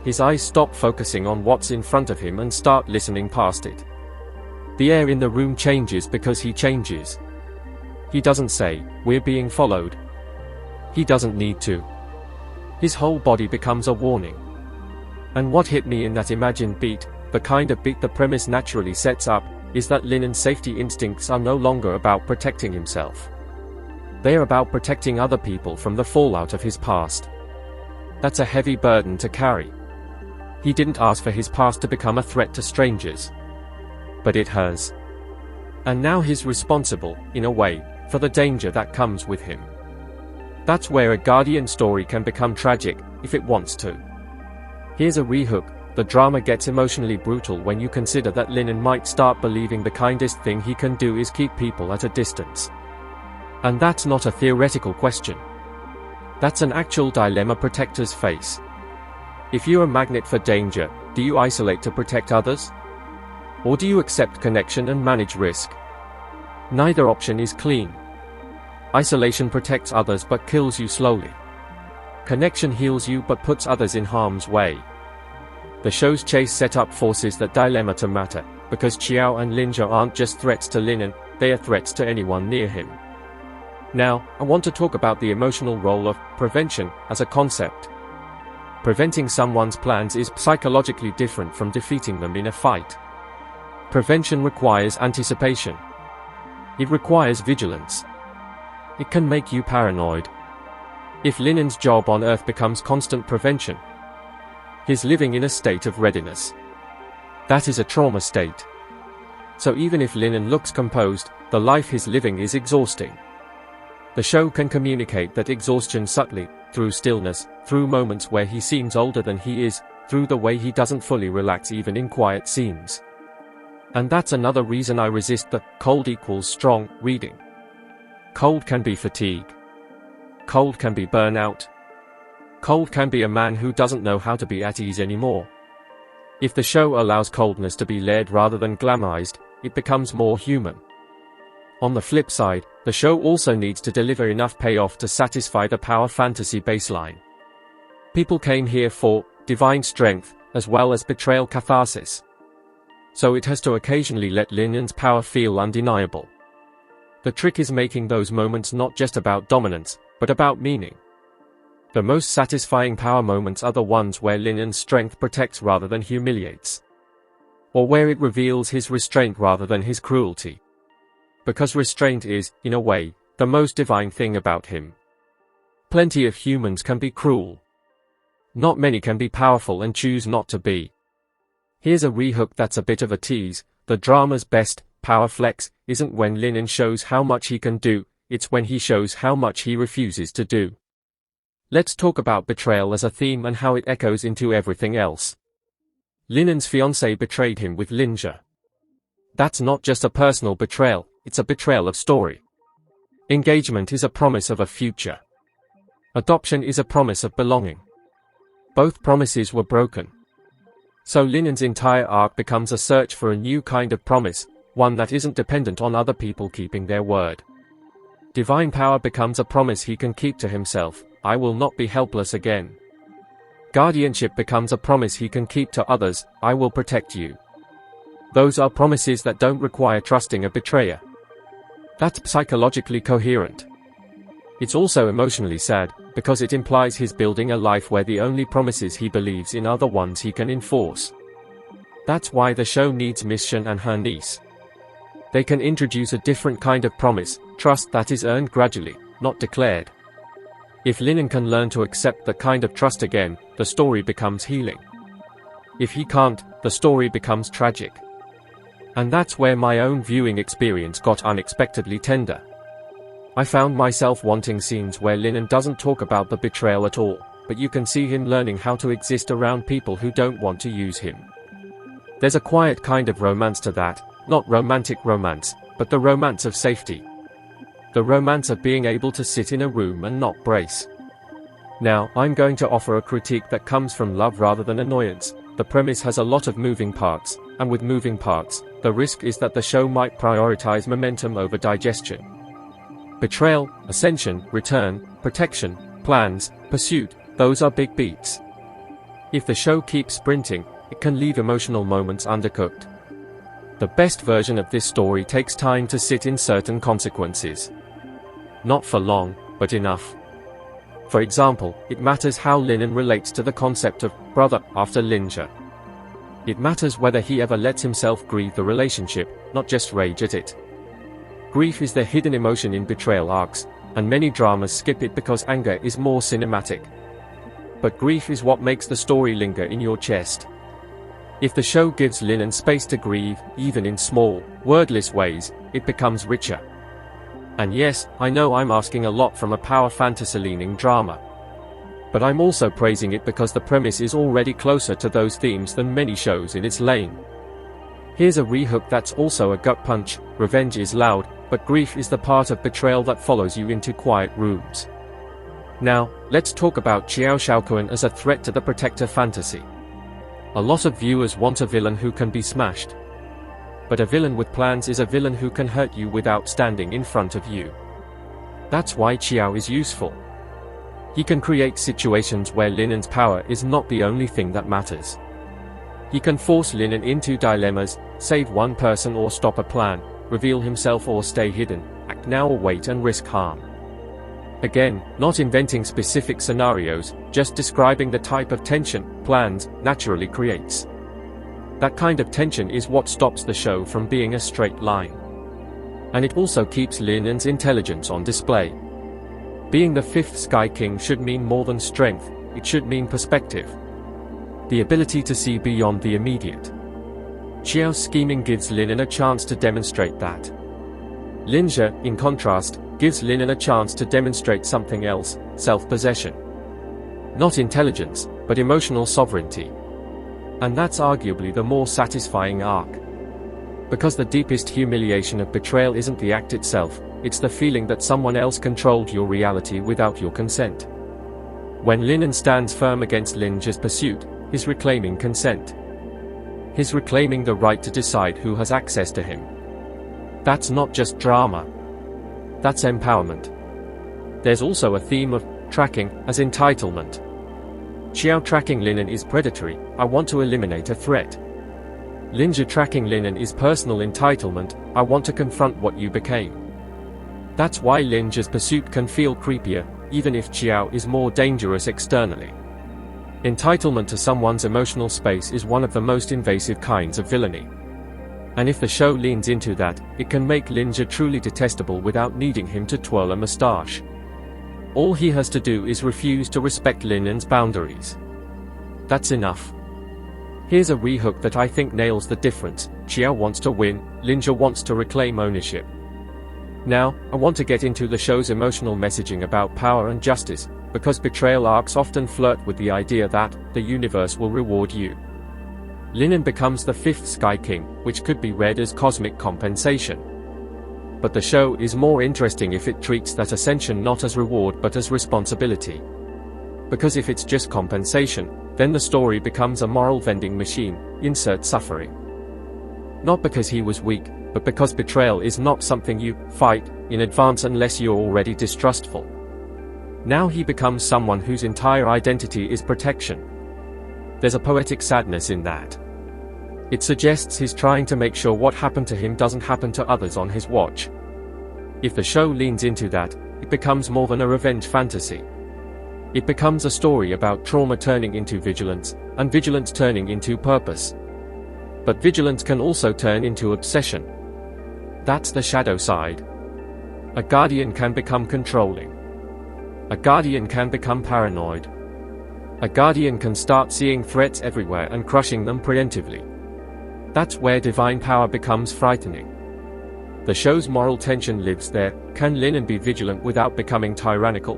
His eyes stop focusing on what's in front of him and start listening past it. The air in the room changes because he changes. He doesn't say, "We're being followed." He doesn't need to. His whole body becomes a warning. And what hit me in that imagined beat, the kind of beat the premise naturally sets up, is that Linen's safety instincts are no longer about protecting himself. They are about protecting other people from the fallout of his past. That's a heavy burden to carry. He didn't ask for his past to become a threat to strangers. But it has. And now he's responsible, in a way, for the danger that comes with him. That's where a Guardian story can become tragic, if it wants to. Here's a rehook: the drama gets emotionally brutal when you consider that Linen might start believing the kindest thing he can do is keep people at a distance. And that's not a theoretical question. That's an actual dilemma protectors face. If you're a magnet for danger, do you isolate to protect others? Or do you accept connection and manage risk? Neither option is clean. Isolation protects others but kills you slowly. Connection heals you but puts others in harm's way. The show's chase setup forces that dilemma to matter, because Xiao and Linja aren't just threats to Linen, they are threats to anyone near him. Now, I want to talk about the emotional role of prevention as a concept. Preventing someone's plans is psychologically different from defeating them in a fight. Prevention requires anticipation. It requires vigilance. It can make you paranoid. If Linen's job on Earth becomes constant prevention, he's living in a state of readiness. That is a trauma state. So even if Linen looks composed, the life he's living is exhausting. The show can communicate that exhaustion subtly, through stillness, through moments where he seems older than he is, through the way he doesn't fully relax even in quiet scenes. And that's another reason I resist the cold equals strong reading. Cold can be fatigue. Cold can be burnout. Cold can be a man who doesn't know how to be at ease anymore. If the show allows coldness to be led rather than glamorized, it becomes more human. On the flip side, the show also needs to deliver enough payoff to satisfy the power fantasy baseline. People came here for divine strength, as well as betrayal catharsis. So it has to occasionally let Linen's power feel undeniable. The trick is making those moments not just about dominance, but about meaning. The most satisfying power moments are the ones where Linen's strength protects rather than humiliates. Or where it reveals his restraint rather than his cruelty. Because restraint is, in a way, the most divine thing about him. Plenty of humans can be cruel. Not many can be powerful and choose not to be. Here's a rehook that's a bit of a tease: the drama's best power flex isn't when Linen shows how much he can do, it's when he shows how much he refuses to do. Let's talk about betrayal as a theme and how it echoes into everything else. Linen's fiancée betrayed him with Linja. That's not just a personal betrayal, it's a betrayal of story. Engagement is a promise of a future. Adoption is a promise of belonging. Both promises were broken. So Linen's entire arc becomes a search for a new kind of promise, one that isn't dependent on other people keeping their word. Divine power becomes a promise he can keep to himself: I will not be helpless again. Guardianship becomes a promise he can keep to others: I will protect you. Those are promises that don't require trusting a betrayer. That's psychologically coherent. It's also emotionally sad, because it implies he's building a life where the only promises he believes in are the ones he can enforce. That's why the show needs Mission and her niece. They can introduce a different kind of promise, trust that is earned gradually, not declared. If Linen can learn to accept that kind of trust again, the story becomes healing. If he can't, the story becomes tragic. And that's where my own viewing experience got unexpectedly tender. I found myself wanting scenes where Linen doesn't talk about the betrayal at all, but you can see him learning how to exist around people who don't want to use him. There's a quiet kind of romance to that, not romantic romance, but the romance of safety. the romance of being able to sit in a room and not brace. Now, I'm going to offer a critique that comes from love rather than annoyance. The premise has a lot of moving parts, and with moving parts, the risk is that the show might prioritize momentum over digestion. Betrayal, ascension, return, protection, plans, pursuit, those are big beats. If the show keeps sprinting, it can leave emotional moments undercooked. The best version of this story takes time to sit in certain consequences. Not for long, but enough. For example, it matters how Linen relates to the concept of brother after Linja. It matters whether he ever lets himself grieve the relationship, not just rage at it. Grief is the hidden emotion in betrayal arcs, and many dramas skip it because anger is more cinematic. But grief is what makes the story linger in your chest. If the show gives Linen space to grieve, even in small, wordless ways, it becomes richer. And yes, I know I'm asking a lot from a power fantasy-leaning drama. But I'm also praising it because the premise is already closer to those themes than many shows in its lane. Here's a rehook that's also a gut punch. Revenge is loud, but grief is the part of betrayal that follows you into quiet rooms. Now, let's talk about Qiao Shaoquan as a threat to the protector fantasy. A lot of viewers want a villain who can be smashed. But a villain with plans is a villain who can hurt you without standing in front of you. That's why Qiao is useful. He can create situations where Linen's power is not the only thing that matters. He can force Linen into dilemmas, save one person or stop a plan, reveal himself or stay hidden, act now or wait and risk harm. Again, not inventing specific scenarios, just describing the type of tension plans naturally creates. That kind of tension is what stops the show from being a straight line. And it also keeps Linen's intelligence on display. Being the fifth Sky King should mean more than strength, it should mean perspective. The ability to see beyond the immediate. Qiao's scheming gives Linen a chance to demonstrate that. Linja, in contrast, gives Linen a chance to demonstrate something else, self-possession. Not intelligence, but emotional sovereignty. And that's arguably the more satisfying arc. Because the deepest humiliation of betrayal isn't the act itself, it's the feeling that someone else controlled your reality without your consent. When Linen stands firm against Linja's pursuit, he's reclaiming consent. He's reclaiming the right to decide who has access to him. That's not just drama. That's empowerment. There's also a theme of tracking as entitlement. Qiao tracking Linen is predatory, I want to eliminate a threat. Linja tracking Linen is personal entitlement, I want to confront what you became. That's why Linja's pursuit can feel creepier, even if Qiao is more dangerous externally. Entitlement to someone's emotional space is one of the most invasive kinds of villainy. And if the show leans into that, it can make Linja truly detestable without needing him to twirl a mustache. All he has to do is refuse to respect Linen's boundaries. That's enough. Here's a rehook that I think nails the difference. Qiao wants to win, Linja wants to reclaim ownership. Now, I want to get into the show's emotional messaging about power and justice, because betrayal arcs often flirt with the idea that the universe will reward you. Linen becomes the fifth Sky King, which could be read as cosmic compensation. But the show is more interesting if it treats that ascension not as reward but as responsibility. Because if it's just compensation, then the story becomes a moral vending machine, insert suffering. Not because he was weak, but because betrayal is not something you fight in advance unless you're already distrustful. Now he becomes someone whose entire identity is protection. There's a poetic sadness in that. It suggests he's trying to make sure what happened to him doesn't happen to others on his watch. If the show leans into that, it becomes more than a revenge fantasy. It becomes a story about trauma turning into vigilance, and vigilance turning into purpose. But vigilance can also turn into obsession. That's the shadow side. A guardian can become controlling. A guardian can become paranoid. A guardian can start seeing threats everywhere and crushing them preemptively. That's where divine power becomes frightening. The show's moral tension lives there. Can Linen be vigilant without becoming tyrannical?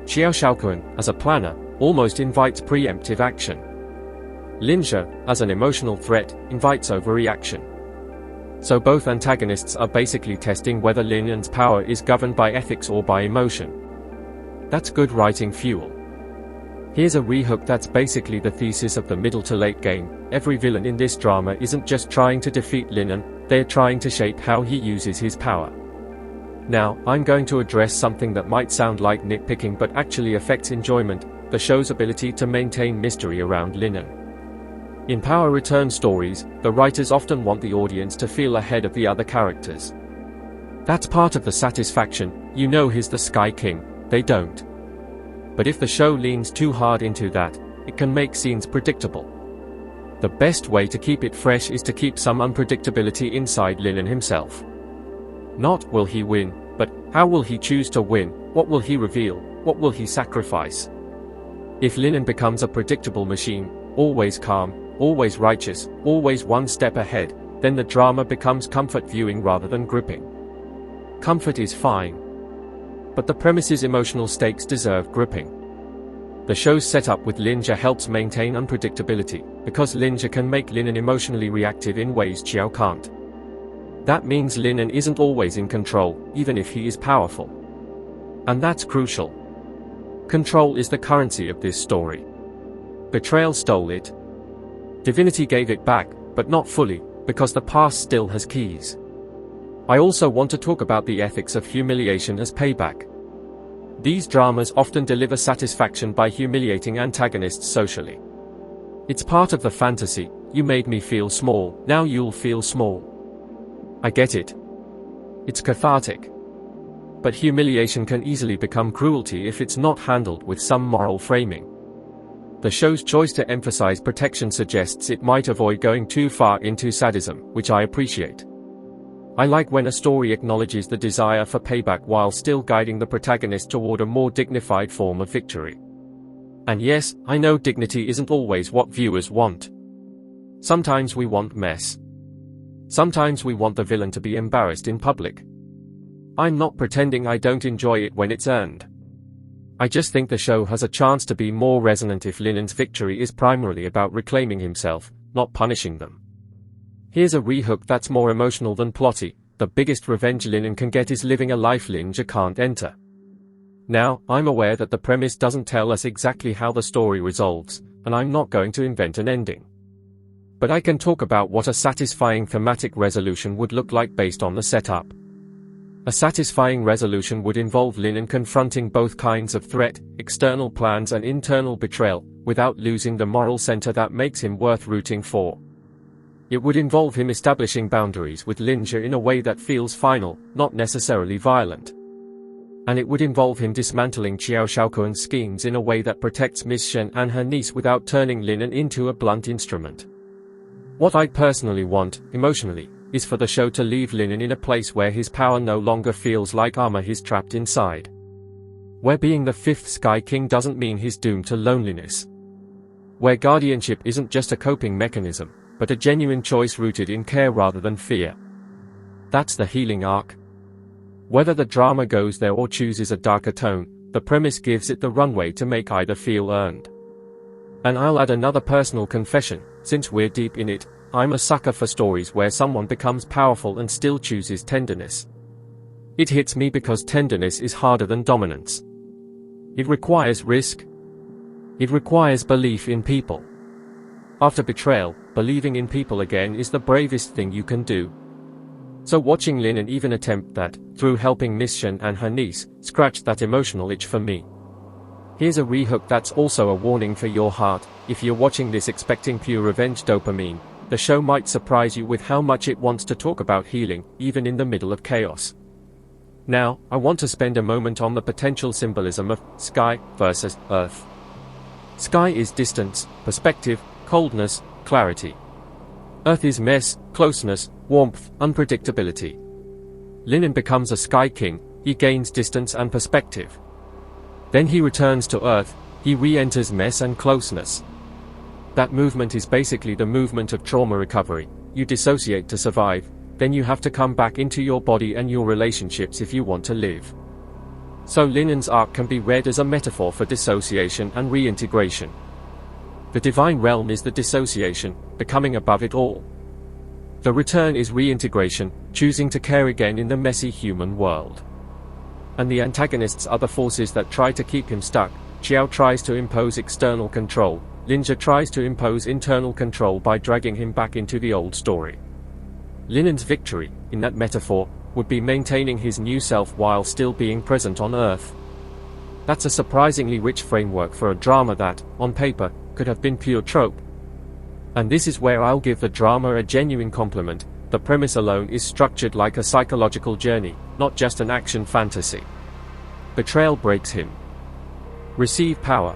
Qiao Shaoquan, as a planner, almost invites preemptive action. Linja, as an emotional threat, invites overreaction. So both antagonists are basically testing whether Linen's power is governed by ethics or by emotion. That's good writing fuel. Here's a rehook that's basically the thesis of the middle to late game. Every villain in this drama isn't just trying to defeat Linen, they're trying to shape how he uses his power. Now, I'm going to address something that might sound like nitpicking but actually affects enjoyment: the show's ability to maintain mystery around Linen. In power return stories, the writers often want the audience to feel ahead of the other characters. That's part of the satisfaction. You know he's the Sky King, they don't. But if the show leans too hard into that, it can make scenes predictable. The best way to keep it fresh is to keep some unpredictability inside Linen himself. Not will he win, but how will he choose to win? What will he reveal? What will he sacrifice? If Linen becomes a predictable machine, always calm, always righteous, always one step ahead, then the drama becomes comfort viewing rather than gripping. Comfort is fine, but the premise's emotional stakes deserve gripping. The show's setup with Linja helps maintain unpredictability, because Linja can make Linen emotionally reactive in ways Qiao can't. That means Linen isn't always in control, even if he is powerful. And that's crucial. Control is the currency of this story. Betrayal stole it. Divinity gave it back, but not fully, because the past still has keys. I also want to talk about the ethics of humiliation as payback. These dramas often deliver satisfaction by humiliating antagonists socially. It's part of the fantasy: you made me feel small, now you'll feel small. I get it. It's cathartic. But humiliation can easily become cruelty if it's not handled with some moral framing. The show's choice to emphasize protection suggests it might avoid going too far into sadism, which I appreciate. I like when a story acknowledges the desire for payback while still guiding the protagonist toward a more dignified form of victory. And yes, I know dignity isn't always what viewers want. Sometimes we want mess. Sometimes we want the villain to be embarrassed in public. I'm not pretending I don't enjoy it when it's earned. I just think the show has a chance to be more resonant if Linen's victory is primarily about reclaiming himself, not punishing them. Here's a rehook that's more emotional than plotty: the biggest revenge Linen can get is living a life Linja can't enter. Now, I'm aware that the premise doesn't tell us exactly how the story resolves, and I'm not going to invent an ending. But I can talk about what a satisfying thematic resolution would look like based on the setup. A satisfying resolution would involve Linen confronting both kinds of threat, external plans and internal betrayal, without losing the moral center that makes him worth rooting for. It would involve him establishing boundaries with Linja in a way that feels final, not necessarily violent. And it would involve him dismantling Qiao Shaoquan's schemes in a way that protects Miss Shen and her niece without turning Linen into a blunt instrument. What I personally want, emotionally, is for the show to leave Linen in a place where his power no longer feels like armor he's trapped inside. Where being the fifth Sky King doesn't mean he's doomed to loneliness. Where guardianship isn't just a coping mechanism, but a genuine choice rooted in care rather than fear. That's the healing arc. Whether the drama goes there or chooses a darker tone, the premise gives it the runway to make either feel earned. And I'll add another personal confession: since we're deep in it, I'm a sucker for stories where someone becomes powerful and still chooses tenderness. It hits me because tenderness is harder than dominance. It requires risk. It requires belief in people. After betrayal, believing in people again is the bravest thing you can do. So watching Linen even attempt that, through helping Miss Shen and her niece, scratched that emotional itch for me. Here's a rehook that's also a warning for your heart: if you're watching this expecting pure revenge dopamine, the show might surprise you with how much it wants to talk about healing, even in the middle of chaos. Now, I want to spend a moment on the potential symbolism of Sky versus Earth. Sky is distance, perspective, coldness, clarity. Earth is mess, closeness, warmth, unpredictability. Linen becomes a Sky King, he gains distance and perspective. Then he returns to Earth, he re-enters mess and closeness. That movement is basically the movement of trauma recovery. You dissociate to survive, then you have to come back into your body and your relationships if you want to live. So Linen's arc can be read as a metaphor for dissociation and reintegration. The divine realm is the dissociation, becoming above it all. The return is reintegration, choosing to care again in the messy human world. And the antagonists are the forces that try to keep him stuck. Xiao tries to impose external control, Linja tries to impose internal control by dragging him back into the old story. Linen's victory, in that metaphor, would be maintaining his new self while still being present on Earth. That's a surprisingly rich framework for a drama that, on paper, could have been pure trope. And this is where I'll give the drama a genuine compliment. The premise alone is structured like a psychological journey, not just an action fantasy. Betrayal breaks him. Receive power.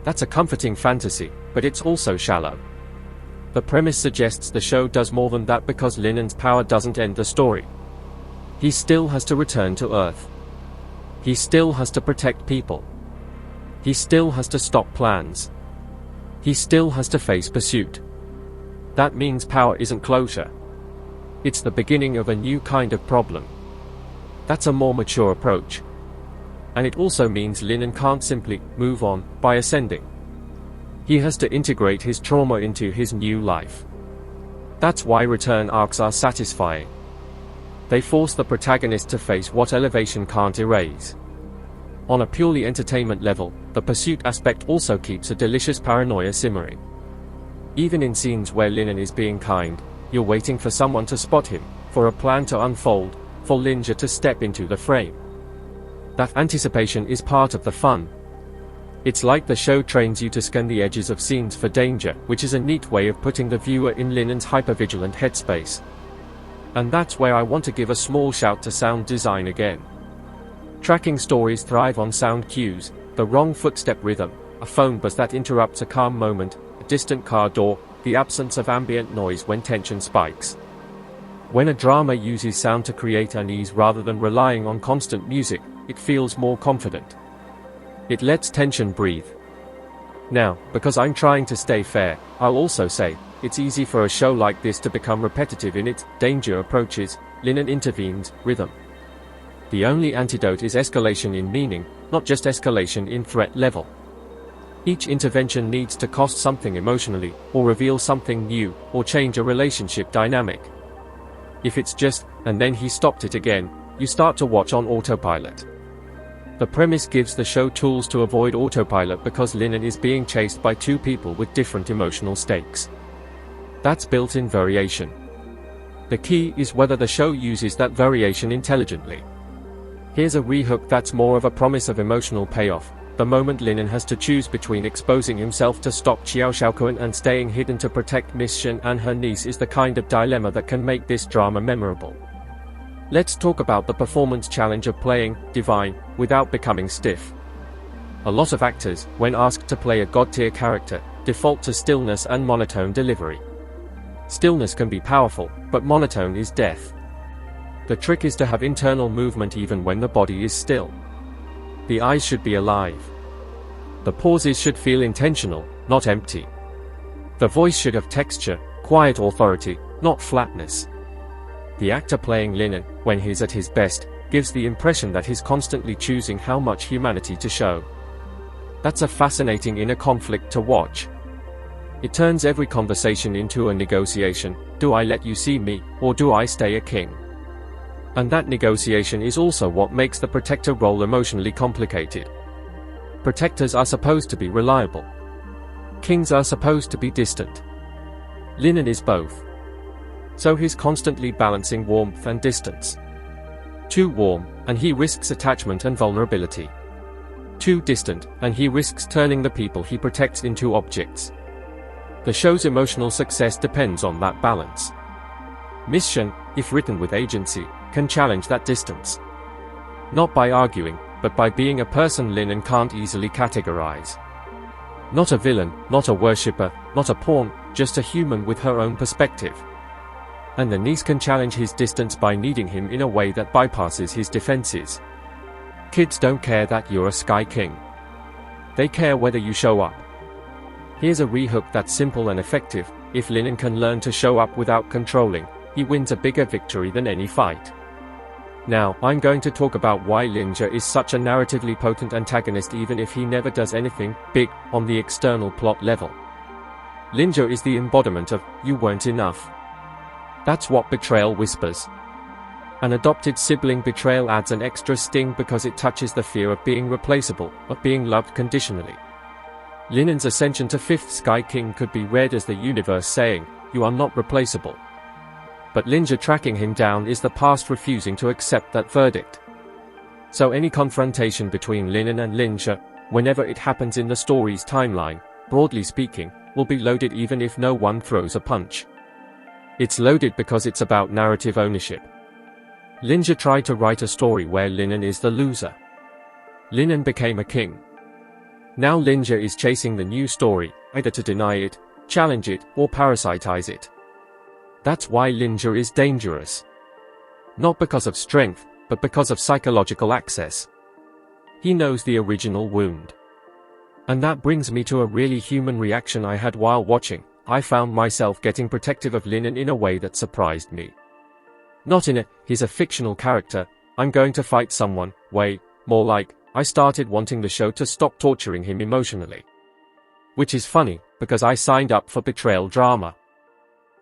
That's a comforting fantasy, but it's also shallow. The premise suggests the show does more than that because Linen's power doesn't end the story. He still has to return to Earth. He still has to protect people. He still has to stop plans. He still has to face pursuit. That means power isn't closure. It's the beginning of a new kind of problem. That's a more mature approach. And it also means Linen can't simply move on by ascending. He has to integrate his trauma into his new life. That's why return arcs are satisfying. They force the protagonist to face what elevation can't erase. On a purely entertainment level, the pursuit aspect also keeps a delicious paranoia simmering. Even in scenes where Linen is being kind, you're waiting for someone to spot him, for a plan to unfold, for Linja to step into the frame. That anticipation is part of the fun. It's like the show trains you to scan the edges of scenes for danger, which is a neat way of putting the viewer in Linen's hypervigilant headspace. And that's where I want to give a small shout to sound design again. Tracking stories thrive on sound cues, the wrong footstep rhythm, a phone buzz that interrupts a calm moment, a distant car door, the absence of ambient noise when tension spikes. When a drama uses sound to create unease rather than relying on constant music, it feels more confident. It lets tension breathe. Now, because I'm trying to stay fair, I'll also say, it's easy for a show like this to become repetitive in its danger approaches. Linen intervenes, rhythm. The only antidote is escalation in meaning, not just escalation in threat level. Each intervention needs to cost something emotionally, or reveal something new, or change a relationship dynamic. If it's just, and then he stopped it again, you start to watch on autopilot. The premise gives the show tools to avoid autopilot because Linen is being chased by two people with different emotional stakes. That's built-in variation. The key is whether the show uses that variation intelligently. Here's a rehook that's more of a promise of emotional payoff. The moment Linen has to choose between exposing himself to stop Xiao Xiaoquan and staying hidden to protect Miss Shen and her niece is the kind of dilemma that can make this drama memorable. Let's talk about the performance challenge of playing divine without becoming stiff. A lot of actors, when asked to play a god-tier character, default to stillness and monotone delivery. Stillness can be powerful, but monotone is death. The trick is to have internal movement even when the body is still. The eyes should be alive. The pauses should feel intentional, not empty. The voice should have texture, quiet authority, not flatness. The actor playing Linen, when he's at his best, gives the impression that he's constantly choosing how much humanity to show. That's a fascinating inner conflict to watch. It turns every conversation into a negotiation. Do I let you see me, or do I stay a king? And that negotiation is also what makes the protector role emotionally complicated. Protectors are supposed to be reliable. Kings are supposed to be distant. Linen is both. So he's constantly balancing warmth and distance. Too warm, and he risks attachment and vulnerability. Too distant, and he risks turning the people he protects into objects. The show's emotional success depends on that balance. Miss Shen, if written with agency, can challenge that distance. Not by arguing, but by being a person Linen can't easily categorize. Not a villain, not a worshipper, not a pawn, just a human with her own perspective. And the niece can challenge his distance by needing him in a way that bypasses his defenses. Kids don't care that you're a Sky King. They care whether you show up. Here's a rehook that's simple and effective. If Linen can learn to show up without controlling, he wins a bigger victory than any fight. Now, I'm going to talk about why Linja is such a narratively potent antagonist even if he never does anything big on the external plot level. Linja is the embodiment of, you weren't enough. That's what betrayal whispers. An adopted sibling betrayal adds an extra sting because it touches the fear of being replaceable, of being loved conditionally. Linen's ascension to 5th Sky King could be read as the universe saying, "You are not replaceable." But Linja tracking him down is the past refusing to accept that verdict. So any confrontation between Linen and Linja, whenever it happens in the story's timeline, broadly speaking, will be loaded even if no one throws a punch. It's loaded because it's about narrative ownership. Linja tried to write a story where Linen is the loser. Linen became a king. Now Linja is chasing the new story, either to deny it, challenge it, or parasitize it. That's why Linja is dangerous. Not because of strength, but because of psychological access. He knows the original wound. And that brings me to a really human reaction I had while watching. I found myself getting protective of Linen in a way that surprised me. Not in a, he's a fictional character, I'm going to fight someone, way, more like, I started wanting the show to stop torturing him emotionally. Which is funny, because I signed up for betrayal drama.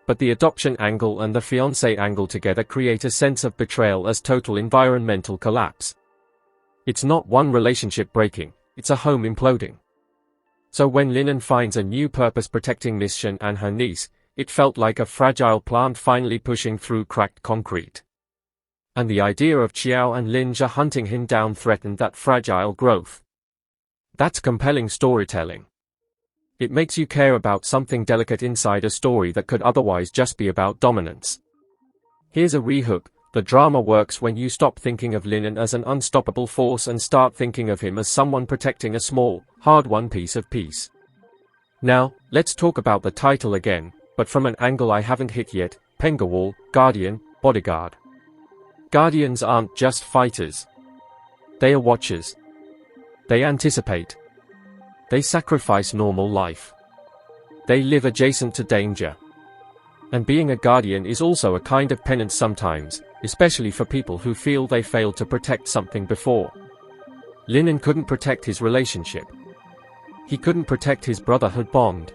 But the adoption angle and the fiancé angle together create a sense of betrayal as total environmental collapse. It's not one relationship breaking, it's a home imploding. So when Linen finds a new purpose protecting Miss Shen and her niece, it felt like a fragile plant finally pushing through cracked concrete. And the idea of Qiao and Linja hunting him down threatened that fragile growth. That's compelling storytelling. It makes you care about something delicate inside a story that could otherwise just be about dominance. Here's a rehook: the drama works when you stop thinking of Linen as an unstoppable force and start thinking of him as someone protecting a small, hard-won piece of peace. Now, let's talk about the title again, but from an angle I haven't hit yet: Pengawal, Guardian, Bodyguard. Guardians aren't just fighters. They are watchers. They anticipate. They sacrifice normal life. They live adjacent to danger. And being a guardian is also a kind of penance sometimes, especially for people who feel they failed to protect something before. Linen couldn't protect his relationship. He couldn't protect his brotherhood bond.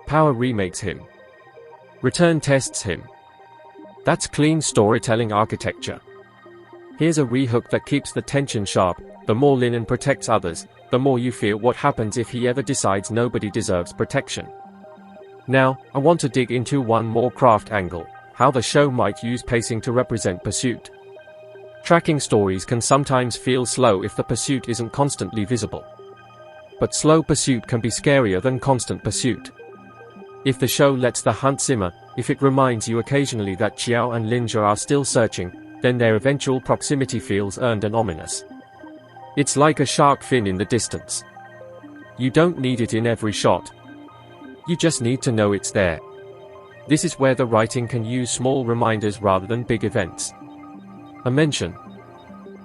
Power remakes him. Return tests him. That's clean storytelling architecture. Here's a rehook that keeps the tension sharp: the more Linen protects others, the more you fear what happens if he ever decides nobody deserves protection. Now, I want to dig into one more craft angle: how the show might use pacing to represent pursuit. Tracking stories can sometimes feel slow if the pursuit isn't constantly visible. But slow pursuit can be scarier than constant pursuit. If the show lets the hunt simmer, if it reminds you occasionally that Qiao and Linja are still searching, then their eventual proximity feels earned and ominous. It's like a shark fin in the distance. You don't need it in every shot. You just need to know it's there. This is where the writing can use small reminders rather than big events. A mention.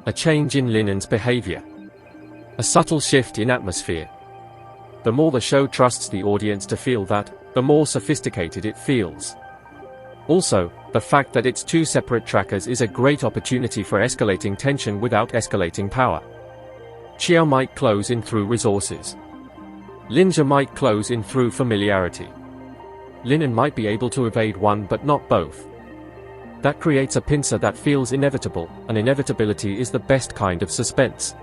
A change in Linen's behavior. A subtle shift in atmosphere. The more the show trusts the audience to feel that, the more sophisticated it feels. Also, the fact that it's two separate trackers is a great opportunity for escalating tension without escalating power. Qiao might close in through resources. Linja might close in through familiarity. Linen might be able to evade one but not both. That creates a pincer that feels inevitable, and inevitability is the best kind of suspense.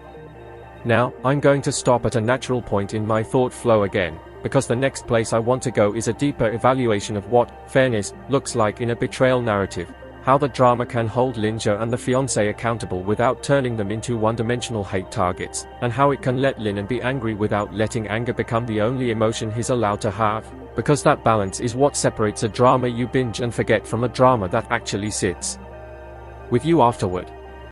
Now, I'm going to stop at a natural point in my thought flow again, because the next place I want to go is a deeper evaluation of what fairness looks like in a betrayal narrative, how the drama can hold Linja and the fiancé accountable without turning them into one-dimensional hate targets, and how it can let Linen be angry without letting anger become the only emotion he's allowed to have, because that balance is what separates a drama you binge and forget from a drama that actually sits with you afterward.